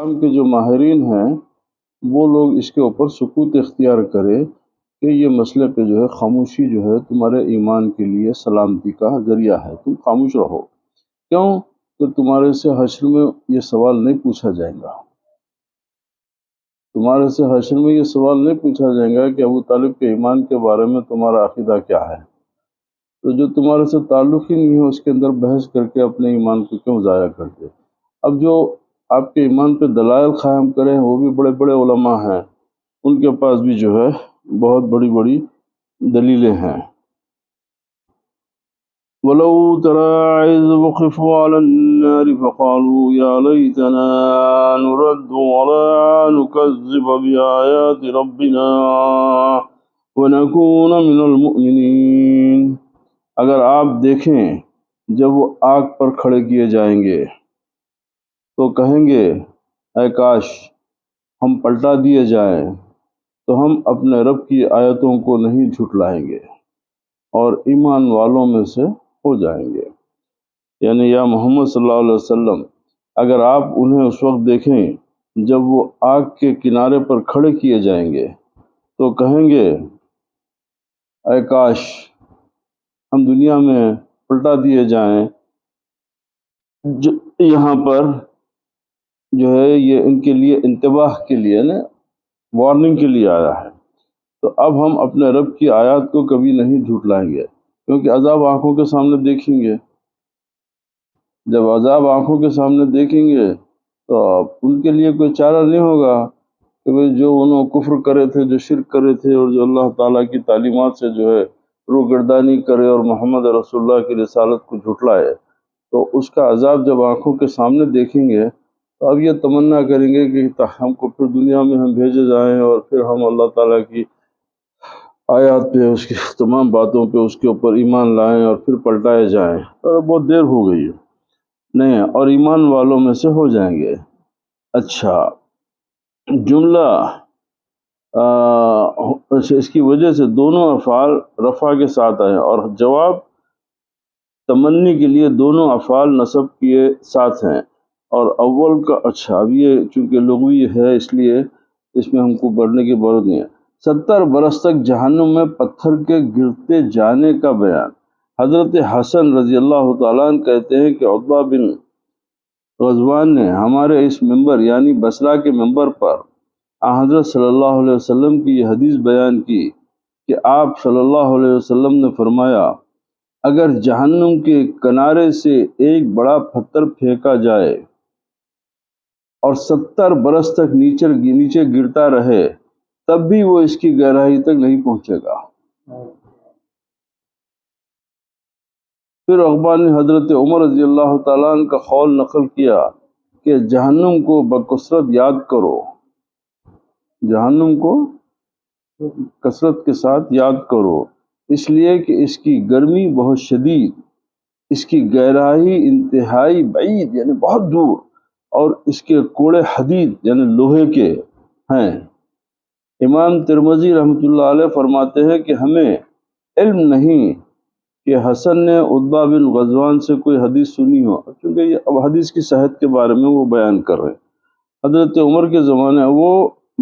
کلام کے جو ماہرین ہیں وہ لوگ اس کے اوپر سکوت اختیار کریں کہ یہ مسئلے پہ جو ہے خاموشی جو ہے تمہارے ایمان کے لیے سلامتی کا ذریعہ ہے، تم خاموش رہو۔ کیوں کہ تمہارے سے حشر میں یہ سوال نہیں پوچھا جائے گا، تمہارے سے حشر میں یہ سوال نہیں پوچھا جائے گا کہ ابو طالب کے ایمان کے بارے میں تمہارا عقیدہ کیا ہے، تو جو تمہارے سے تعلق ہی نہیں ہے اس کے اندر بحث کر کے اپنے ایمان کو کیوں ضائع کرتے۔ اب جو آپ کے ایمان پہ دلائل قائم کریں وہ بھی بڑے بڑے علماء ہیں، ان کے پاس بھی جو ہے بہت بڑی بڑی دلیلیں ہیں۔ وَلَوْ تَرَىٰ إِذْ وُقِفُوا عَلَى النَّارِ فَقَالُوا يَا لَيْتَنَا نُرَدُّ وَلَا نُكَذِّبَ بِآيَاتِ رَبِّنَا وَنَكُونَ مِنَ الْمُؤْمِنِينَ۔ اگر آپ دیکھیں جب وہ آگ پر کھڑے کیے جائیں گے تو کہیں گے اے کاش ہم پلٹا دیے جائیں تو ہم اپنے رب کی آیتوں کو نہیں جھٹلائیں گے اور ایمان والوں میں سے ہو جائیں گے۔ یعنی یا محمد صلی اللہ علیہ وسلم اگر آپ انہیں اس وقت دیکھیں جب وہ آگ کے کنارے پر کھڑے کیے جائیں گے تو کہیں گے اے کاش ہم دنیا میں پلٹا دیے جائیں۔ یہاں پر جو ہے یہ ان کے لیے انتباہ کے لیے نا وارننگ کے لیے آیا ہے۔ تو اب ہم اپنے رب کی آیات کو کبھی نہیں جھٹلائیں گے کیونکہ عذاب آنکھوں کے سامنے دیکھیں گے۔ جب عذاب آنکھوں کے سامنے دیکھیں گے تو ان کے لیے کوئی چارہ نہیں ہوگا کہ بھئی جو انہوں کفر کرے تھے، جو شرک کرے تھے اور جو اللہ تعالیٰ کی تعلیمات سے جو ہے روگردانی کرے اور محمد رسول اللہ کی رسالت کو جھٹلائے، تو اس کا عذاب جب آنکھوں کے سامنے دیکھیں گے تو اب یہ تمنا کریں گے کہ ہم کو پھر دنیا میں ہم بھیجے جائیں اور پھر ہم اللہ تعالیٰ کی آیات پہ اس کی تمام باتوں پہ اس کے اوپر ایمان لائیں اور پھر پلٹائے جائیں، اور بہت دیر ہو گئی ہے نہیں، اور ایمان والوں میں سے ہو جائیں گے۔ اچھا جملہ اس کی وجہ سے دونوں افعال رفع کے ساتھ آئے اور جواب تمنی کے لیے دونوں افعال نصب کیے ساتھ ہیں، اور اول کا اچھا اب یہ چونکہ لغوی ہے اس لیے اس میں ہم کو پڑھنے کی ضرورت نہیں ہے۔ 70 برس تک جہنم میں پتھر کے گرتے جانے کا بیان۔ حضرت حسن رضی اللہ تعالیٰ عنہ کہتے ہیں کہ عتبہ بن غزوان نے ہمارے اس منبر یعنی بصرہ کے منبر پر حضرت صلی اللہ علیہ وسلم کی یہ حدیث بیان کی کہ آپ صلی اللہ علیہ وسلم نے فرمایا اگر جہنم کے کنارے سے ایک بڑا پتھر پھینکا جائے اور 70 برس تک نیچے گرتا رہے تب بھی وہ اس کی گہرائی تک نہیں پہنچے گا۔ پھر عقبہ نے حضرت عمر رضی اللہ تعالیٰ عنہ کا قول نقل کیا کہ جہنم کو بکثرت یاد کرو، جہنم کو کثرت کے ساتھ یاد کرو، اس لیے کہ اس کی گرمی بہت شدید، اس کی گہرائی انتہائی بعید یعنی بہت دور، اور اس کے کوڑے حدید یعنی لوہے کے ہیں۔ امام ترمذی رحمۃ اللہ علیہ فرماتے ہیں کہ ہمیں علم نہیں کہ حسن نے عتبہ بن غزوان سے کوئی حدیث سنی ہو، کیونکہ یہ اب حدیث کی صحت کے بارے میں وہ بیان کر رہے ہیں۔ حضرت عمر کے زمانے وہ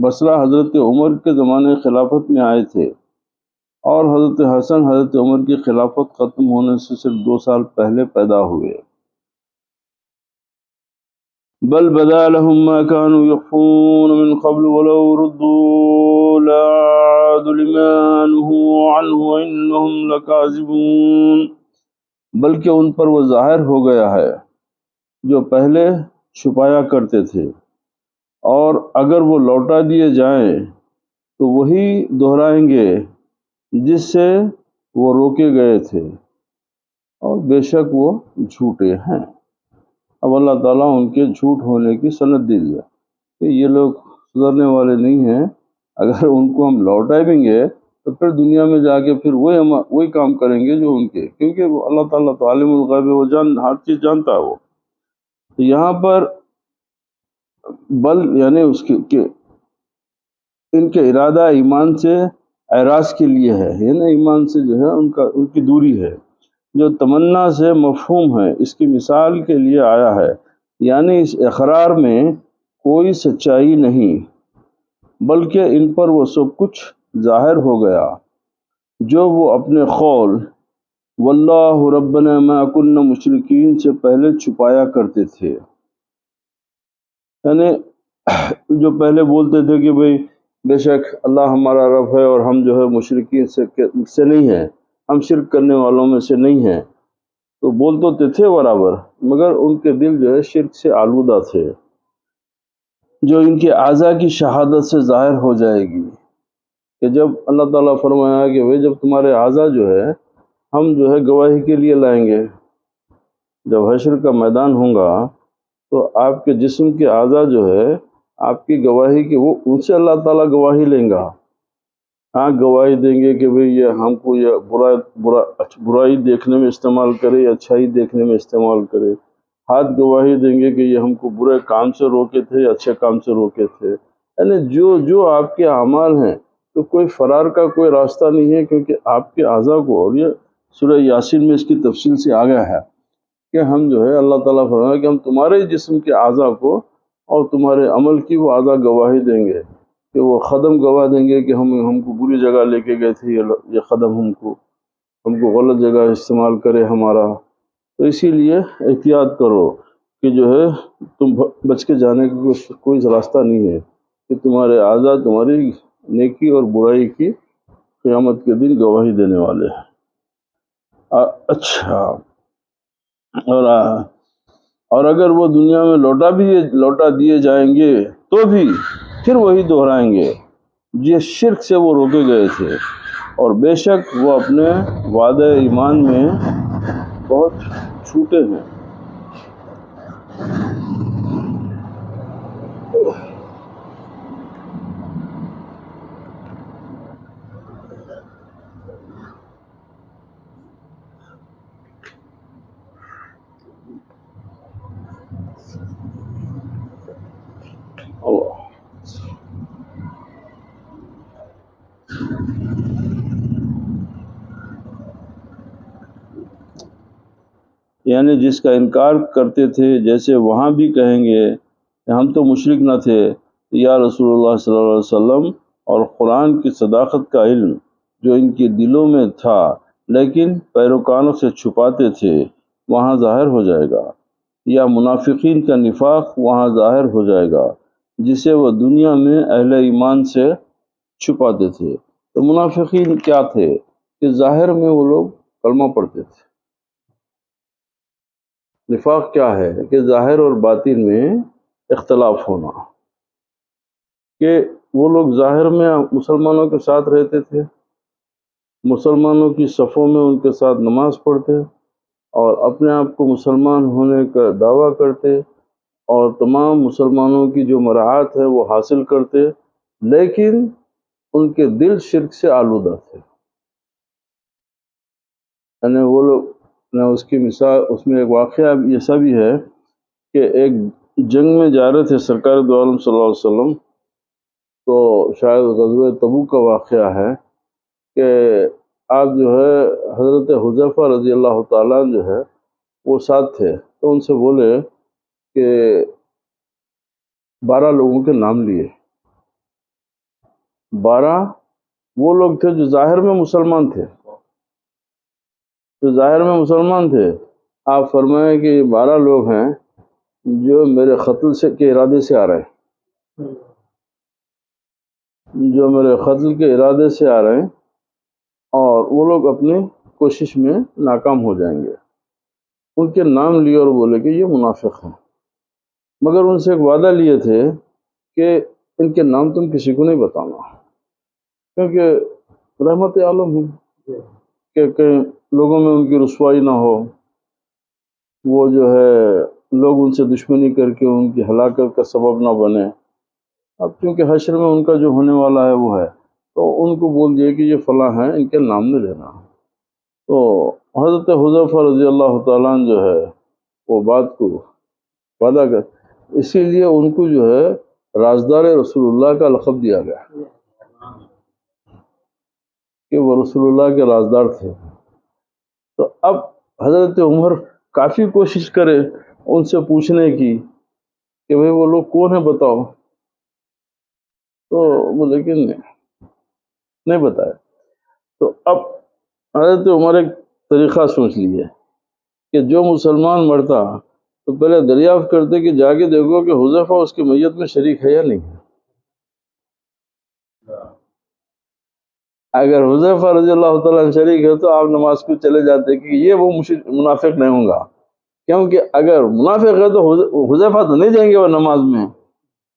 بصرہ حضرت عمر کے زمانے خلافت میں آئے تھے، اور حضرت حسن حضرت عمر کی خلافت ختم ہونے سے صرف 2 سال پہلے پیدا ہوئے۔ بل بدا لهم ما كانوا يخفون من قبل ولو ردوا لعادوا لما نهوا عنه وإنهم لكاذبون۔ بلکہ ان پر وہ ظاہر ہو گیا ہے جو پہلے چھپایا کرتے تھے، اور اگر وہ لوٹا دیے جائیں تو وہی دہرائیں گے جس سے وہ روکے گئے تھے، اور بے شک وہ جھوٹے ہیں۔ اب اللہ تعالیٰ ان کے جھوٹ ہونے کی سند دے دیا کہ یہ لوگ سدھرنے والے نہیں ہیں، اگر ان کو ہم لوٹائیں گے تو پھر دنیا میں جا کے پھر وہی کام کریں گے جو ان کے، کیونکہ وہ اللہ تعالیٰ تو عالم الغیب ہے، وہ ہر چیز جانتا ہے وہ۔ تو یہاں پر بل یعنی اس کے ان کے ارادہ ایمان سے اعراض کے لیے ہے، یعنی ایمان سے جو ہے ان کی دوری ہے، جو تمنا سے مفہوم ہے، اس کی مثال کے لیے آیا ہے، یعنی اس اقرار میں کوئی سچائی نہیں، بلکہ ان پر وہ سب کچھ ظاہر ہو گیا جو وہ اپنے قول واللہ ربنا ما کنا مشرکین سے پہلے چھپایا کرتے تھے، یعنی جو پہلے بولتے تھے کہ بھئی بے شک اللہ ہمارا رب ہے اور ہم جو ہے مشرکین سے نہیں ہیں، ہم شرک کرنے والوں میں سے نہیں ہیں، تو بول تو تھے برابر، مگر ان کے دل جو ہے شرک سے آلودہ تھے، جو ان کے اعضاء کی شہادت سے ظاہر ہو جائے گی کہ جب اللہ تعالیٰ فرمایا کہ بھئی جب تمہارے اعضاء جو ہے ہم جو ہے گواہی کے لیے لائیں گے، جب حشر کا میدان ہوگا تو آپ کے جسم کے اعضاء جو ہے آپ کی گواہی کی وہ ان سے اللہ تعالیٰ گواہی لیں گا، آنکھ گواہی دیں گے کہ بھئی یہ ہم کو یہ برائی دیکھنے میں استعمال کرے یا اچھائی دیکھنے میں استعمال کرے، ہاتھ گواہی دیں گے کہ یہ ہم کو برے کام سے روکے تھے یا اچھے کام سے روکے تھے، یعنی جو آپ کے اعمال ہیں تو کوئی فرار کا کوئی راستہ نہیں ہے، کیونکہ آپ کے اعضاء کو، اور یہ سورہ یاسین میں اس کی تفصیل سے آ گیا ہے کہ ہم جو ہے اللہ تعالیٰ فرمایا کہ ہم تمہارے جسم کے اعضاء کو اور تمہارے عمل کی وہ اعضاء گواہی دیں گے، کہ وہ قدم گواہ دیں گے کہ ہم کو بری جگہ لے کے گئے تھے، یہ قدم ہم کو غلط جگہ استعمال کرے ہمارا، تو اسی لیے احتیاط کرو کہ جو ہے تم بچ کے جانے کا کوئی راستہ نہیں ہے، کہ تمہارے اعضاء تمہاری نیکی اور برائی کی قیامت کے دن گواہی دینے والے ہیں۔ اچھا، اور اگر وہ دنیا میں لوٹا دیے جائیں گے تو بھی پھر وہی دہرائیں گے جس شرک سے وہ روکے گئے تھے، اور بے شک وہ اپنے وعدہ ایمان میں بہت چھوٹے ہیں۔ اللہ یعنی جس کا انکار کرتے تھے، جیسے وہاں بھی کہیں گے کہ ہم تو مشرک نہ تھے، یا رسول اللہ صلی اللہ علیہ وسلم اور قرآن کی صداقت کا علم جو ان کے دلوں میں تھا لیکن پیروکاروں سے چھپاتے تھے وہاں ظاہر ہو جائے گا، یا منافقین کا نفاق وہاں ظاہر ہو جائے گا جسے وہ دنیا میں اہل ایمان سے چھپاتے تھے۔ تو منافقین کیا تھے کہ ظاہر میں وہ لوگ کلمہ پڑھتے تھے، نفاق کیا ہے کہ ظاہر اور باطن میں اختلاف ہونا، کہ وہ لوگ ظاہر میں مسلمانوں کے ساتھ رہتے تھے، مسلمانوں کی صفوں میں ان کے ساتھ نماز پڑھتے اور اپنے آپ کو مسلمان ہونے کا دعویٰ کرتے اور تمام مسلمانوں کی جو مراعات ہے وہ حاصل کرتے، لیکن ان کے دل شرک سے آلودہ تھے، یعنی وہ لوگ اس کی مثال، اس میں ایک واقعہ ایسا بھی ہے کہ ایک جنگ میں جا رہے تھے سرکار دو عالم صلی اللہ علیہ وسلم، تو شاید غزوہ تبوک کا واقعہ ہے کہ آپ جو ہے حضرت حذیفہ رضی اللہ تعالیٰ جو ہے وہ ساتھ تھے، تو ان سے بولے کہ 12 لوگوں کے نام لیے، 12 وہ لوگ تھے جو ظاہر میں مسلمان تھے، آپ فرمائیں کہ یہ 12 لوگ ہیں جو میرے قتل کے ارادے سے آ رہے ہیں، اور وہ لوگ اپنی کوشش میں ناکام ہو جائیں گے، ان کے نام لیے اور بولے کہ یہ منافق ہیں، مگر ان سے ایک وعدہ لیے تھے کہ ان کے نام تم کسی کو نہیں بتانا، کیونکہ رحمت عالم ہوں کہ کہیں لوگوں میں ان کی رسوائی نہ ہو، وہ جو ہے لوگ ان سے دشمنی کر کے ان کی ہلاکت کا سبب نہ بنے۔ اب کیونکہ حشر میں ان کا جو ہونے والا ہے وہ ہے، تو ان کو بول دیے کہ یہ فلاں ہیں، ان کے نام نہیں لینا۔ تو حضرت حذیفہ رضی اللہ تعالیٰ عنہ جو ہے وہ بات کو وعدہ کر، اسی لیے ان کو جو ہے رازدار رسول اللہ کا لقب دیا گیا کہ وہ رسول اللہ کے رازدار تھے۔ تو اب حضرت عمر کافی کوشش کرے ان سے پوچھنے کی کہ بھئی وہ لوگ کون ہیں بتاؤ، تو وہ لیکن نہیں بتایا۔ تو اب حضرت عمر ایک طریقہ سوچ لیے کہ جو مسلمان مرتا تو پہلے دریافت کرتے کہ جا کے دیکھو کہ حذیفہ اس کی میت میں شریک ہے یا نہیں ہے۔ اگر حذیفہ رضی اللہ تعالیٰ عنہ شریک ہے تو آپ نماز کو چلے جاتے کہ یہ وہ منافق نہیں ہوں گا، کیونکہ اگر منافق ہے تو حذیفہ تو نہیں جائیں گے وہ نماز میں۔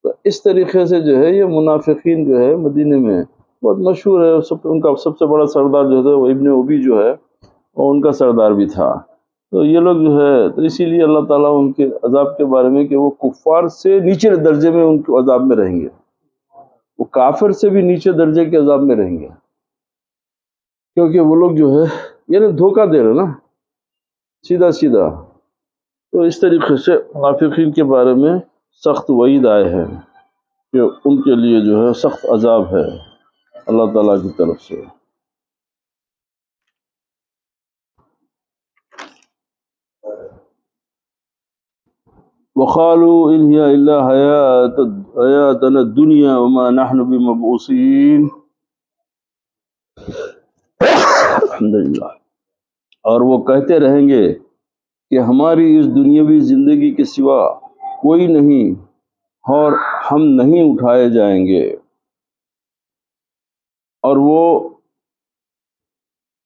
تو اس طریقے سے جو ہے یہ منافقین جو ہے مدینے میں بہت مشہور ہے، ان کا سب سے بڑا سردار جو ہے وہ ابن ابی جو ہے اور ان کا سردار بھی تھا۔ تو یہ لوگ جو ہے تو اسی لیے اللہ تعالیٰ ان کے عذاب کے بارے میں کہ وہ کفار سے نیچے درجے میں ان کے عذاب میں رہیں گے، وہ کافر سے بھی نیچے درجے کے عذاب میں رہیں گے، کیونکہ وہ لوگ جو ہے یعنی دھوکہ دے رہے نا سیدھا سیدھا۔ تو اس طریقے سے منافقین کے بارے میں سخت وعید آئے ہیں کہ ان کے لیے جو ہے سخت عذاب ہے اللہ تعالیٰ کی طرف سے۔ وقالوا إن هي إلا حياتنا الدنيا وما نحن بمبعوثين الحمدللہ، اور وہ کہتے رہیں گے کہ ہماری اس دنیاوی زندگی کے سوا کوئی نہیں اور ہم نہیں اٹھائے جائیں گے۔ اور وہ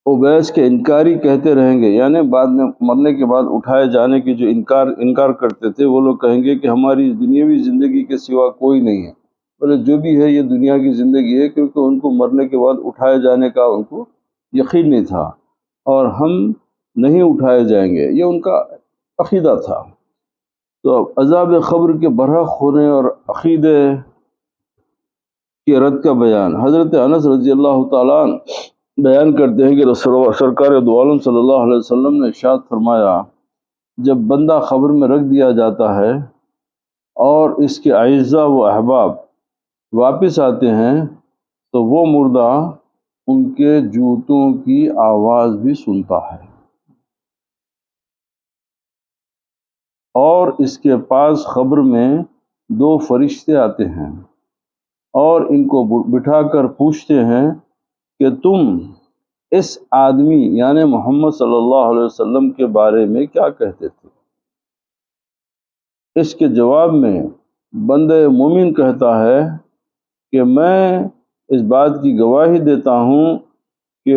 اویس کے انکاری کہتے رہیں گے، یعنی بعد میں مرنے کے بعد اٹھائے جانے کی جو انکار کرتے تھے وہ لوگ کہیں گے کہ ہماری دنیاوی زندگی کے سوا کوئی نہیں ہے، بولے جو بھی ہے یہ دنیا کی زندگی ہے، کیونکہ ان کو مرنے کے بعد اٹھائے جانے کا ان کو یقین نہیں تھا، اور ہم نہیں اٹھائے جائیں گے یہ ان کا عقیدہ تھا۔ تو اب عذاب قبر کے برحق ہونے اور عقیدے کے رد کا بیان حضرت انس رضی اللہ تعالیٰ عنہ بیان کرتے ہیں کہ سرکار دو عالم صلی اللہ علیہ وسلم نے ارشاد فرمایا، جب بندہ قبر میں رکھ دیا جاتا ہے اور اس کے اعزاء و احباب واپس آتے ہیں تو وہ مردہ ان کے جوتوں کی آواز بھی سنتا ہے، اور اس کے پاس قبر میں دو فرشتے آتے ہیں اور ان کو بٹھا کر پوچھتے ہیں کہ تم اس آدمی یعنی محمد صلی اللہ علیہ وسلم کے بارے میں کیا کہتے تھے؟ اس کے جواب میں بندہ مومن کہتا ہے کہ میں اس بات کی گواہی دیتا ہوں کہ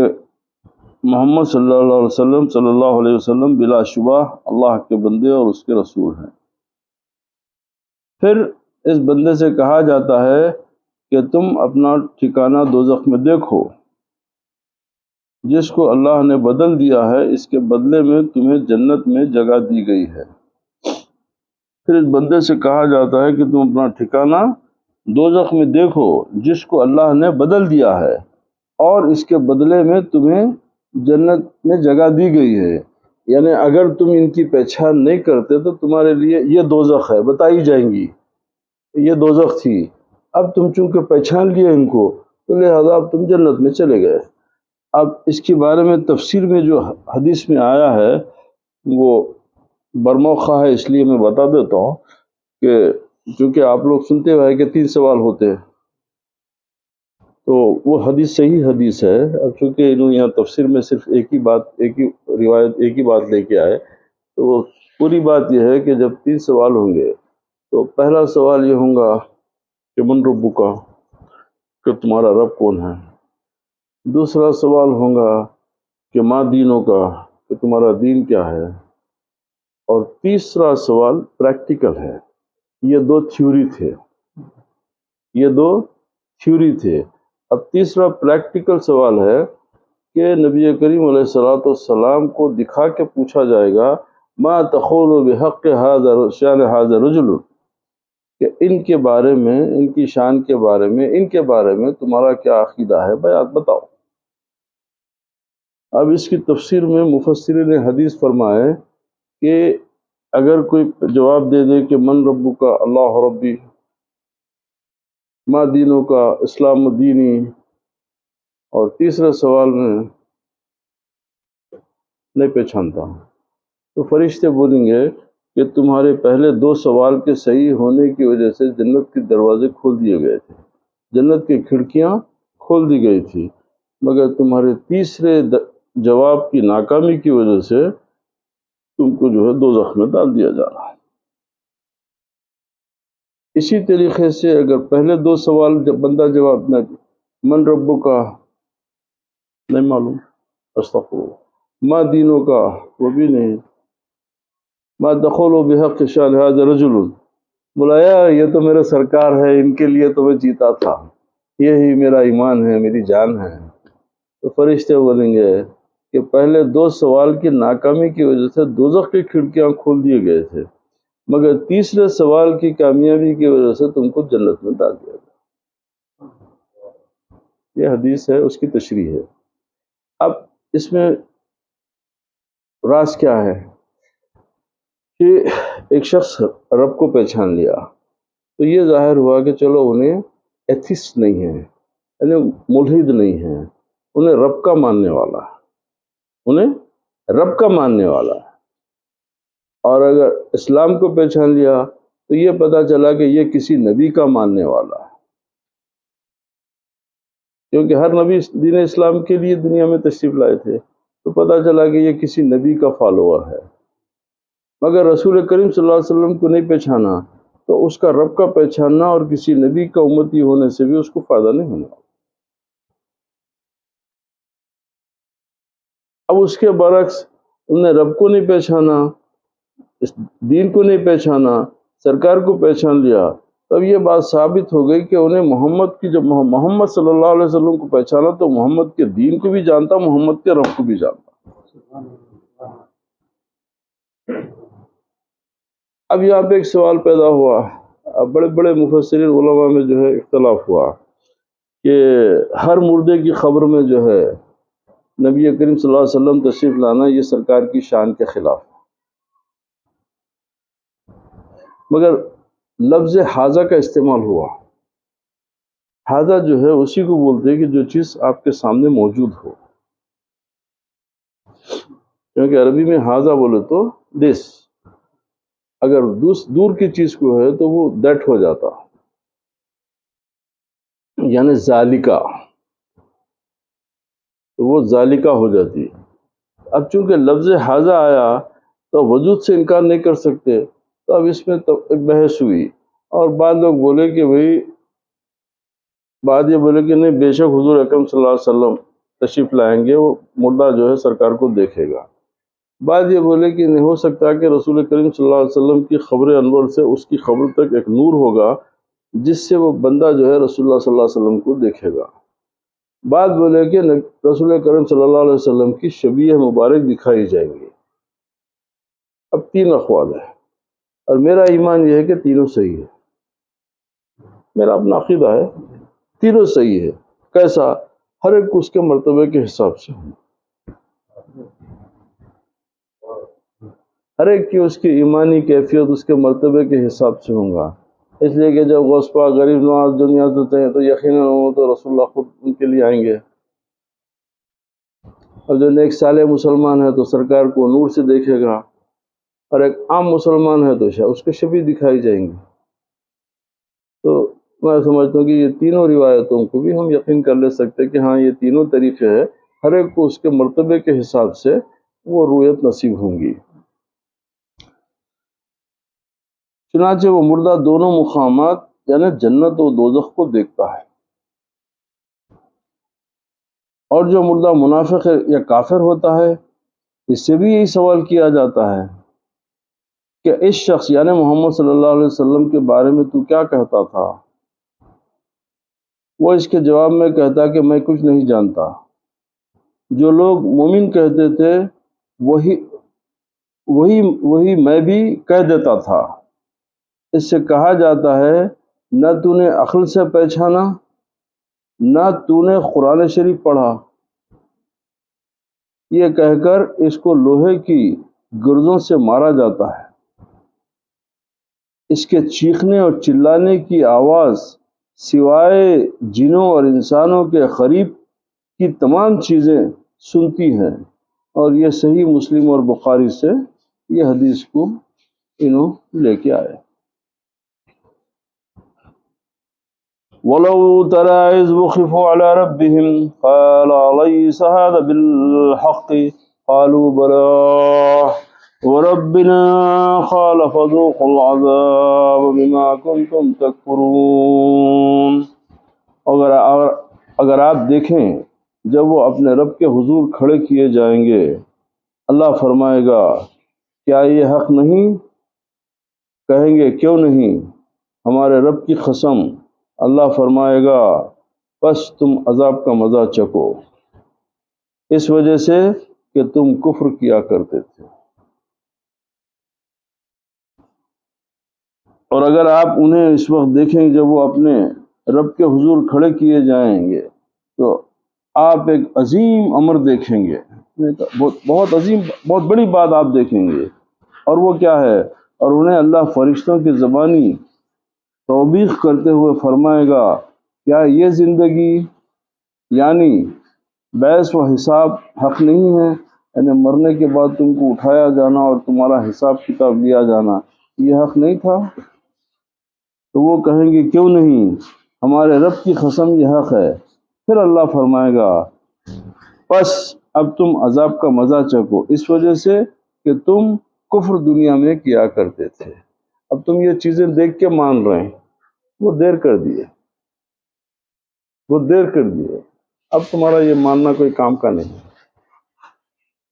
محمد صلی اللہ علیہ وسلم بلا شبہ اللہ کے بندے اور اس کے رسول ہیں۔ پھر اس بندے سے کہا جاتا ہے کہ تم اپنا ٹھکانہ دوزخ میں دیکھو، جس کو اللہ نے بدل دیا ہے اس کے بدلے میں تمہیں جنت میں جگہ دی گئی ہے۔ پھر اس بندے سے کہا جاتا ہے کہ تم اپنا ٹھکانہ دوزخ میں دیکھو جس کو اللہ نے بدل دیا ہے اور اس کے بدلے میں تمہیں جنت میں جگہ دی گئی ہے، یعنی اگر تم ان کی پہچان نہیں کرتے تو تمہارے لیے یہ دوزخ ہے بتائی جائیں گی، یہ دوزخ تھی، اب تم چونکہ پہچان لیے ان کو تو لہذا اب تم جنت میں چلے گئے۔ اب اس کے بارے میں تفسیر میں جو حدیث میں آیا ہے وہ برموخہ ہے، اس لیے میں بتا دیتا ہوں کہ چونکہ آپ لوگ سنتے ہوئے کہ 3 سوال ہوتے ہیں تو وہ حدیث صحیح حدیث ہے۔ اب چونکہ انہوں یہاں تفسیر میں صرف ایک ہی روایت ایک ہی بات لے کے آئے، تو وہ پوری بات یہ ہے کہ جب 3 سوال ہوں گے تو پہلا سوال یہ ہوں گا کہ من ربک، کہ تمہارا رب کون ہے۔ دوسرا سوال ہوگا کہ ما دینوں کا، کہ تمہارا دین کیا ہے۔ اور تیسرا سوال پریکٹیکل ہے۔ یہ 2 تھیوری تھے۔ اب تیسرا پریکٹیکل سوال ہے کہ نبی کریم علیہ الصلوۃ والسلام کو دکھا کے پوچھا جائے گا ما تقول بحق شان ھذا الرجل، کہ ان کے بارے میں، ان کی شان کے بارے میں، ان کے بارے میں تمہارا کیا عقیدہ ہے بتاؤ۔ اب اس کی تفسیر میں مفسرین حدیث فرمائے کہ اگر کوئی جواب دے دے کہ من ربک کا اللہ ربی، ما دینوں کا اسلام دینی، اور تیسرے سوال میں نہیں پہچانتا تو فرشتے بولیں گے کہ تمہارے پہلے 2 سوال کے صحیح ہونے کی وجہ سے جنت کے دروازے کھول دیے گئے تھے، جنت کی کھڑکیاں کھول دی گئی تھی، مگر تمہارے تیسرے جواب کی ناکامی کی وجہ سے تم کو جو ہے دوزخ میں ڈال دیا جا رہا ہے۔ اسی طریقے سے اگر پہلے 2 سوال جب بندہ جواب نہ دے، من ربو کا نہیں معلوم، استغفر اللہ، ما دینوں کا وہ بھی نہیں، ما دخولوا بحق شان هذا رجل، بلایا یہ تو میرے سرکار ہے، ان کے لیے تو میں جیتا تھا، یہی میرا ایمان ہے، میری جان ہے۔ تو فرشتے بولیں گے کہ پہلے 2 سوال کی ناکامی کی وجہ سے دوزخ کی کھڑکیاں کھول دیے گئے تھے، مگر تیسرے سوال کی کامیابی کی وجہ سے تم کو جنت میں ڈال دیا گیا۔ یہ حدیث ہے، اس کی تشریح ہے۔ اب اس میں راز کیا ہے کہ ایک شخص رب کو پہچان لیا تو یہ ظاہر ہوا کہ چلو انہیں ایتھسٹ نہیں ہے، یعنی ملحد نہیں ہے، انہیں رب کا ماننے والا ہے، انہیں رب کا ماننے والا ہے۔ اور اگر اسلام کو پہچان لیا تو یہ پتہ چلا کہ یہ کسی نبی کا ماننے والا ہے، کیونکہ ہر نبی دین اسلام کے لیے دنیا میں تشریف لائے تھے، تو پتہ چلا کہ یہ کسی نبی کا فالوور ہے۔ مگر رسول کریم صلی اللہ علیہ وسلم کو نہیں پہچانا تو اس کا رب کا پہچاننا اور کسی نبی کا امتی ہونے سے بھی اس کو فائدہ نہیں ہونا۔ اب اس کے برعکس انہوں نے رب کو نہیں پہچانا، اس دین کو نہیں پہچانا، سرکار کو پہچان لیا، تب یہ بات ثابت ہو گئی کہ انہیں محمد کی، جب محمد صلی اللہ علیہ وسلم کو پہچانا تو محمد کے دین کو بھی جانتا، محمد کے رب کو بھی جانتا۔ اب یہاں پہ ایک سوال پیدا ہوا، اب بڑے بڑے مفسرین علماء میں جو ہے اختلاف ہوا کہ ہر مردے کی خبر میں جو ہے نبی کریم صلی اللہ علیہ وسلم تشریف لانا یہ سرکار کی شان کے خلاف ہے، مگر لفظ حاضہ کا استعمال ہوا۔ حاضہ جو ہے اسی کو بولتے ہیں کہ جو چیز آپ کے سامنے موجود ہو، کیونکہ عربی میں حاضہ بولے تو دس، اگر دور کی چیز کو ہے تو وہ دیٹ ہو جاتا، یعنی ذالکہ، تو وہ ذالکہ ہو جاتی۔ اب چونکہ لفظ حاضہ آیا تو وجود سے انکار نہیں کر سکتے، تو اب اس میں تو ایک بحث ہوئی، اور بعض لوگ بولے کہ بھئی، بعد یہ بولے کہ نہیں، بے شک حضور اکرم صلی اللہ علیہ وسلم تشریف لائیں گے، وہ مردہ جو ہے سرکار کو دیکھے گا۔ بعد یہ بولے کہ نہیں ہو سکتا کہ رسول کریم صلی اللہ علیہ وسلم کی خبر انور سے اس کی خبر تک ایک نور ہوگا جس سے وہ بندہ جو ہے رسول اللہ صلی اللہ علیہ وسلم کو دیکھے گا۔ بعد بولے کہ رسول کریم صلی اللہ علیہ وسلم کی شبیہ مبارک دکھائی جائیں گی۔ اب 3 اقوال ہیں، اور میرا ایمان یہ ہے کہ تینوں صحیح ہے، میرا اپنا عقیدہ ہے، تینوں صحیح ہے۔ کیسا؟ ہر ایک کو اس کے مرتبے کے حساب سے ہوں، ہر ایک کی اس کی ایمانی کیفیت اس کے مرتبے کے حساب سے ہوں گا۔ اس لیے کہ جب غوث پاک غریب نواز دنیا سے ہیں تو یقیناً وہ تو رسول اللہ خود ان کے لیے آئیں گے، اور جو نیک صالح مسلمان ہے تو سرکار کو نور سے دیکھے گا، اور ایک عام مسلمان ہے تو اس کے شبیہ دکھائی جائیں گے۔ تو میں سمجھتا ہوں کہ یہ تینوں روایتوں کو بھی ہم یقین کر لے سکتے کہ ہاں یہ تینوں طریقے ہیں، ہر ایک کو اس کے مرتبے کے حساب سے وہ رویت نصیب ہوں گی۔ چنانچہ وہ مردہ دونوں مقامات یعنی جنت و دوزخ کو دیکھتا ہے، اور جو مردہ منافق یا کافر ہوتا ہے اس سے بھی یہی سوال کیا جاتا ہے کہ اس شخص یعنی محمد صلی اللہ علیہ وسلم کے بارے میں تو کیا کہتا تھا؟ وہ اس کے جواب میں کہتا کہ میں کچھ نہیں جانتا، جو لوگ مومن کہتے تھے وہی میں بھی کہہ دیتا تھا۔ اس سے کہا جاتا ہے نہ تو نے عقل سے پہچانا، نہ تو نے قرآن شریف پڑھا، یہ کہہ کر اس کو لوہے کی گرزوں سے مارا جاتا ہے۔ اس کے چیخنے اور چلانے کی آواز سوائے جنوں اور انسانوں کے قریب کی تمام چیزیں سنتی ہیں، اور یہ صحیح مسلم اور بخاری سے یہ حدیث کو انہوں لے کے آئے۔ وَلَوْ تَرَىٰ إِذْ وُقِفُوا عَلَىٰ رَبِّهِمْ قَالَ أَلَيْسَ هَٰذَا بِالْحَقِّ قَالُوا بَلَىٰ وَرَبِّنَا قَالَ فَذُوقُوا الْعَذَابَ بِمَا كُنتُمْ تَكْفُرُونَ۔ اگر آپ دیکھیں جب وہ اپنے رب کے حضور کھڑے کیے جائیں گے، اللہ فرمائے گا کیا یہ حق نہیں؟ کہیں گے کیوں نہیں؟ ہمارے رب کی قسم، اللہ فرمائے گا بس تم عذاب کا مزہ چکو، اس وجہ سے کہ تم کفر کیا کرتے تھے۔ اور اگر آپ انہیں اس وقت دیکھیں جب وہ اپنے رب کے حضور کھڑے کیے جائیں گے تو آپ ایک عظیم امر دیکھیں گے، بہت عظیم، بہت بڑی بات آپ دیکھیں گے۔ اور وہ کیا ہے؟ اور انہیں اللہ فرشتوں کی زبانی توبیخ کرتے ہوئے فرمائے گا کیا یہ زندگی یعنی بحث و حساب حق نہیں ہے؟ یعنی مرنے کے بعد تم کو اٹھایا جانا اور تمہارا حساب کتاب لیا جانا، یہ حق نہیں تھا؟ تو وہ کہیں گے کیوں نہیں؟ ہمارے رب کی قسم یہ حق ہے۔ پھر اللہ فرمائے گا بس اب تم عذاب کا مزہ چکو، اس وجہ سے کہ تم کفر دنیا میں کیا کرتے تھے۔ اب تم یہ چیزیں دیکھ کے مان رہے ہیں، وہ دیر کر دیے، اب تمہارا یہ ماننا کوئی کام کا نہیں،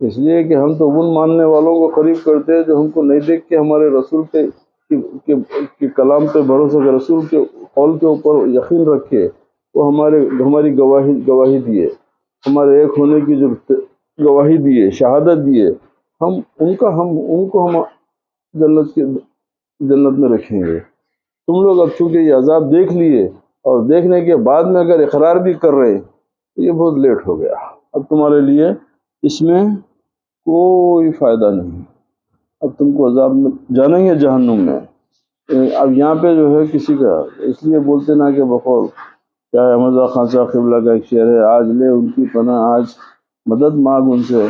اس لیے کہ ہم تو ان ماننے والوں کو قریب کرتے ہیں جو ہم کو نہیں دیکھ کے ہمارے رسول کے کلام پہ بھروسہ کر، رسول کے قول کے اوپر یقین رکھے، وہ ہماری گواہی دیے، ہمارے ایک ہونے کی جو گواہی دیے، شہادت دیے، ہم ان کو ہم جنت میں رکھیں گے۔ تم لوگ اب چونکہ یہ عذاب دیکھ لیے اور دیکھنے کے بعد میں اگر اقرار بھی کر رہے ہیں تو یہ بہت لیٹ ہو گیا، اب تمہارے لیے اس میں کوئی فائدہ نہیں، اب تم کو عذاب میں جانا ہی ہے، جہنم میں۔ اب یہاں پہ جو ہے کسی کا اس لیے بولتے نا کہ بقول کیا ہے، احمد خان صاحب قبلہ کا ایک شعر ہے، آج لے ان کی پناہ، آج مدد مانگ ان سے،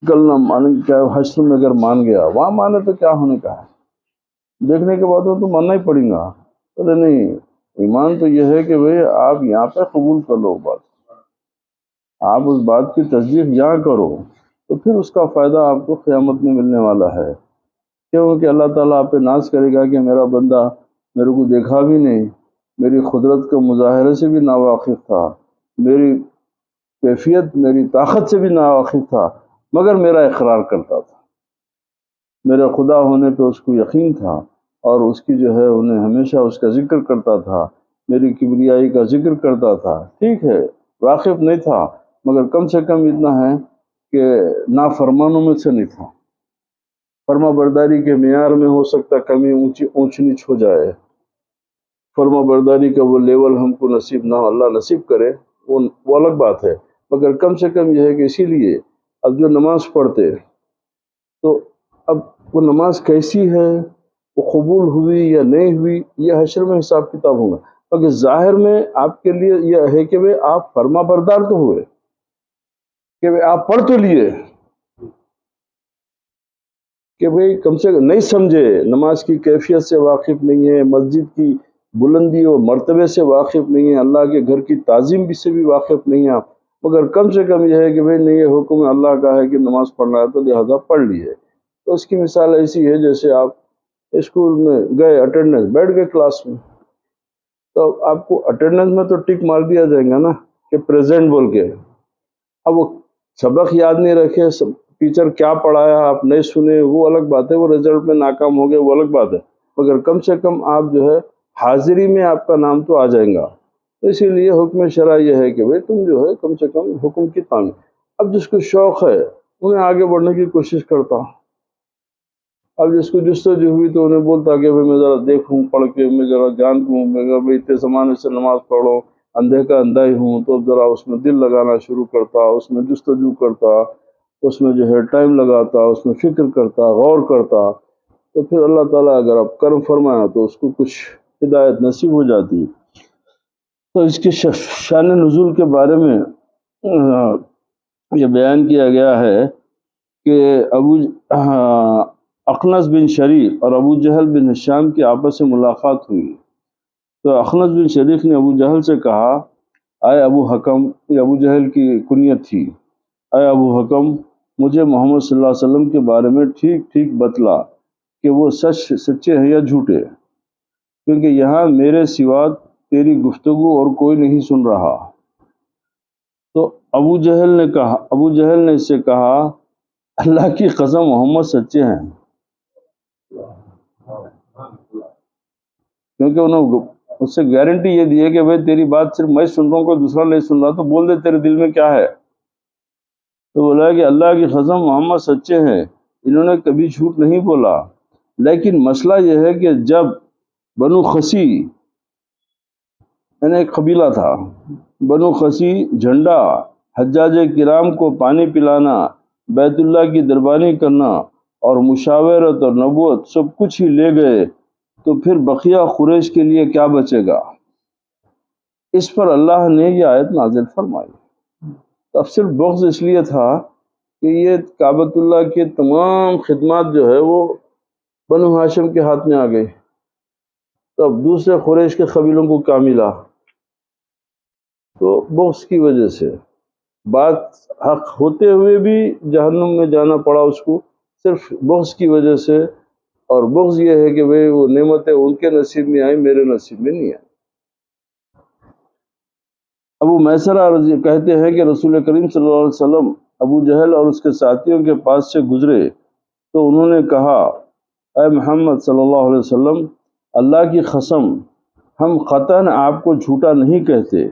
کل نہ مانے، کیا حشر میں اگر مان گیا، وہاں مانے تو کیا ہونے کا ہے، دیکھنے کے بعد تو ماننا ہی پڑے گا۔ ارے نہیں، ایمان تو یہ ہے کہ بھئی آپ یہاں پہ قبول کر لو بات، آپ اس بات کی تصدیق یہاں کرو تو پھر اس کا فائدہ آپ کو قیامت میں ملنے والا ہے، کیونکہ اللہ تعالیٰ آپ پہ ناز کرے گا کہ میرا بندہ میرے کو دیکھا بھی نہیں، میری قدرت کے مظاہرے سے بھی ناواقف تھا، میری کیفیت، میری طاقت سے بھی ناواقف تھا، مگر میرا اقرار کرتا تھا، میرے خدا ہونے پہ اس کو یقین تھا، اور اس کی جو ہے انہیں ہمیشہ اس کا ذکر کرتا تھا، میری کبریائی کا ذکر کرتا تھا۔ ٹھیک ہے واقف نہیں تھا، مگر کم سے کم اتنا ہے کہ نافرمانوں میں سے نہیں تھا۔ فرما برداری کے معیار میں ہو سکتا کمی اونچ نیچ ہو جائے، فرما برداری کا وہ لیول ہم کو نصیب نہ ہو، اللہ نصیب کرے، وہ الگ بات ہے، مگر کم سے کم یہ ہے کہ اسی لیے اب جو نماز پڑھتے تو اب وہ نماز کیسی ہے، وہ قبول ہوئی یا نہیں ہوئی، یہ حشر میں حساب کتاب ہوگا، مگر ظاہر میں آپ کے لیے یہ ہے کہ بھئی آپ فرما بردار تو ہوئے، کہ بھئی آپ پڑھ تو لیے، کہ بھئی کم سے کم نہیں سمجھے، نماز کی کیفیت سے واقف نہیں ہے، مسجد کی بلندی و مرتبے سے واقف نہیں ہے، اللہ کے گھر کی تعظیم بھی سے بھی واقف نہیں ہے آپ، مگر کم سے کم یہ ہے کہ بھئی نہیں، یہ حکم اللہ کا ہے کہ نماز پڑھنا ہے تو لہذا پڑھ لیے۔ تو اس کی مثال ایسی ہے جیسے آپ اسکول میں گئے، اٹینڈنس بیٹھ گئے کلاس میں، تو آپ کو اٹینڈنس میں تو ٹک مار دیا جائے گا نا کہ پریزنٹ بول کے، اب وہ سبق یاد نہیں رکھے، ٹیچر کیا پڑھایا آپ نہیں سنے، وہ الگ بات ہے، وہ رزلٹ میں ناکام ہو گئے وہ الگ بات ہے، مگر کم سے کم آپ جو ہے حاضری میں آپ کا نام تو آ جائے گا۔ تو اسی لیے حکم شرع یہ ہے کہ بھئی تم جو ہے کم سے کم حکم کی تعمیل، اب جس کو شوق ہے انہیں آگے بڑھنے کی کوشش کرتا، اب جس کو جستجو ہوئی تو انہیں بولتا کہ بھئی میں ذرا دیکھوں پڑھ کے، میں ذرا جان لوں، میں بھئی اتنے زمانے سے نماز پڑھو، اندھے کا اندھا ہی ہوں، تو ذرا اس میں دل لگانا شروع کرتا، اس میں جستجو کرتا، اس میں جو ہے ٹائم لگاتا، اس میں فکر کرتا، غور کرتا، تو پھر اللہ تعالیٰ اگر آپ کرم فرمایا تو اس کو کچھ ہدایت نصیب ہو جاتی۔ تو اس کے شان نزول کے بارے میں یہ بیان کیا گیا ہے کہ اخنس بن شریک اور ابو جہل بن ہشام کی آپس میں ملاقات ہوئی تو اخنس بن شریک نے ابو جہل سے کہا، اے ابو حکم، یہ ابو جہل کی کنیت تھی، اے ابو حکم، مجھے محمد صلی اللہ علیہ وسلم کے بارے میں ٹھیک ٹھیک بتلا کہ وہ سچے ہیں یا جھوٹے، کیونکہ یہاں میرے سوا تیری گفتگو اور کوئی نہیں سن رہا۔ تو ابو جہل نے اس سے کہا، اللہ کی قسم محمد سچے ہیں، کیونکہ انہوں نے اس سے گارنٹی یہ دی ہے کہ بھائی تیری بات صرف میں سن رہا ہوں، کوئی دوسرا نہیں سن رہا، تو بول دے تیرے دل میں کیا ہے۔ تو بولا کہ اللہ کی قسم محمد سچے ہیں، انہوں نے کبھی جھوٹ نہیں بولا، لیکن مسئلہ یہ ہے کہ جب بنو خسی، یعنی ایک قبیلہ تھا، بنو خسی جھنڈا، حجاج کرام کو پانی پلانا، بیت اللہ کی دربانی کرنا اور مشاورت اور نبوت سب کچھ ہی لے گئے، تو پھر بقیہ قریش کے لیے کیا بچے گا؟ اس پر اللہ نے یہ آیت نازل فرمائی۔ اب صرف بغض اس لیے تھا کہ یہ کعبۃ اللہ کے تمام خدمات جو ہے وہ بنو ہاشم کے ہاتھ میں آ گئی، تو اب دوسرے قریش کے قبیلوں کو کیا ملا؟ تو بغض کی وجہ سے، بات حق ہوتے ہوئے بھی جہنم میں جانا پڑا اس کو، صرف بغض کی وجہ سے۔ اور بغض یہ ہے کہ بھئی وہ نعمتیں ان کے نصیب میں آئیں، میرے نصیب میں نہیں آئیں۔ ابو میسرہ کہتے ہیں کہ رسول کریم صلی اللہ علیہ وسلم ابو جہل اور اس کے ساتھیوں کے پاس سے گزرے تو انہوں نے کہا، اے محمد صلی اللہ علیہ وسلم، اللہ کی قسم ہم قطعاً آپ کو جھوٹا نہیں کہتے،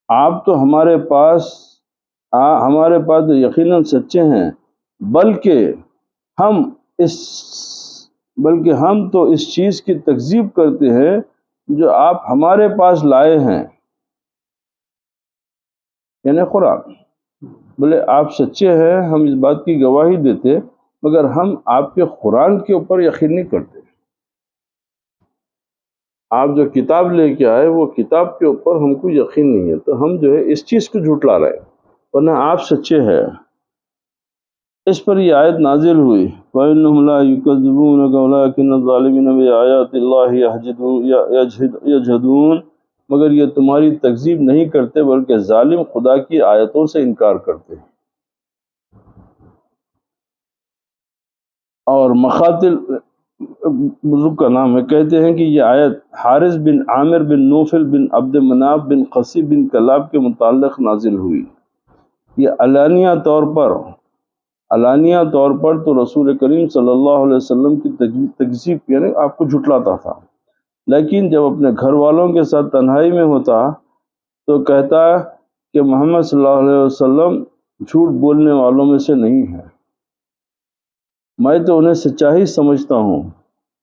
آپ تو ہمارے پاس یقیناً سچے ہیں، بلکہ ہم تو اس چیز کی تکذیب کرتے ہیں جو آپ ہمارے پاس لائے ہیں، یعنی قرآن۔ بولے آپ سچے ہیں، ہم اس بات کی گواہی دیتے، مگر ہم آپ کے قرآن کے اوپر یقین نہیں کرتے، آپ جو کتاب لے کے آئے وہ کتاب کے اوپر ہم کو یقین نہیں ہے، تو ہم جو ہے اس چیز کو جھٹلا رہے، ورنہ آپ سچے ہیں۔ اس پر یہ آیت نازل ہوئی، وَإِنَّهُمْ لَا يُكَذِّبُونَكَ وَلَٰكِنَّ الظَّالِمِينَ بِآيَاتِ اللَّهِ يَجْحَدُونَ، مگر یہ تمہاری تکذیب نہیں کرتے بلکہ ظالم خدا کی آیتوں سے انکار کرتے ہیں۔ اور مقاتل بزرگ کا نام ہے، کہتے ہیں کہ یہ آیت حارث بن عامر بن نوفل بن عبد مناف بن قصی بن کلاب کے متعلق نازل ہوئی۔ یہ علانیہ طور پر تو رسول کریم صلی اللہ علیہ وسلم کی تکذیب، یعنی آپ کو جھٹلاتا تھا، لیکن جب اپنے گھر والوں کے ساتھ تنہائی میں ہوتا تو کہتا کہ محمد صلی اللہ علیہ وسلم جھوٹ بولنے والوں میں سے نہیں ہے، میں تو انہیں سچائی سمجھتا ہوں۔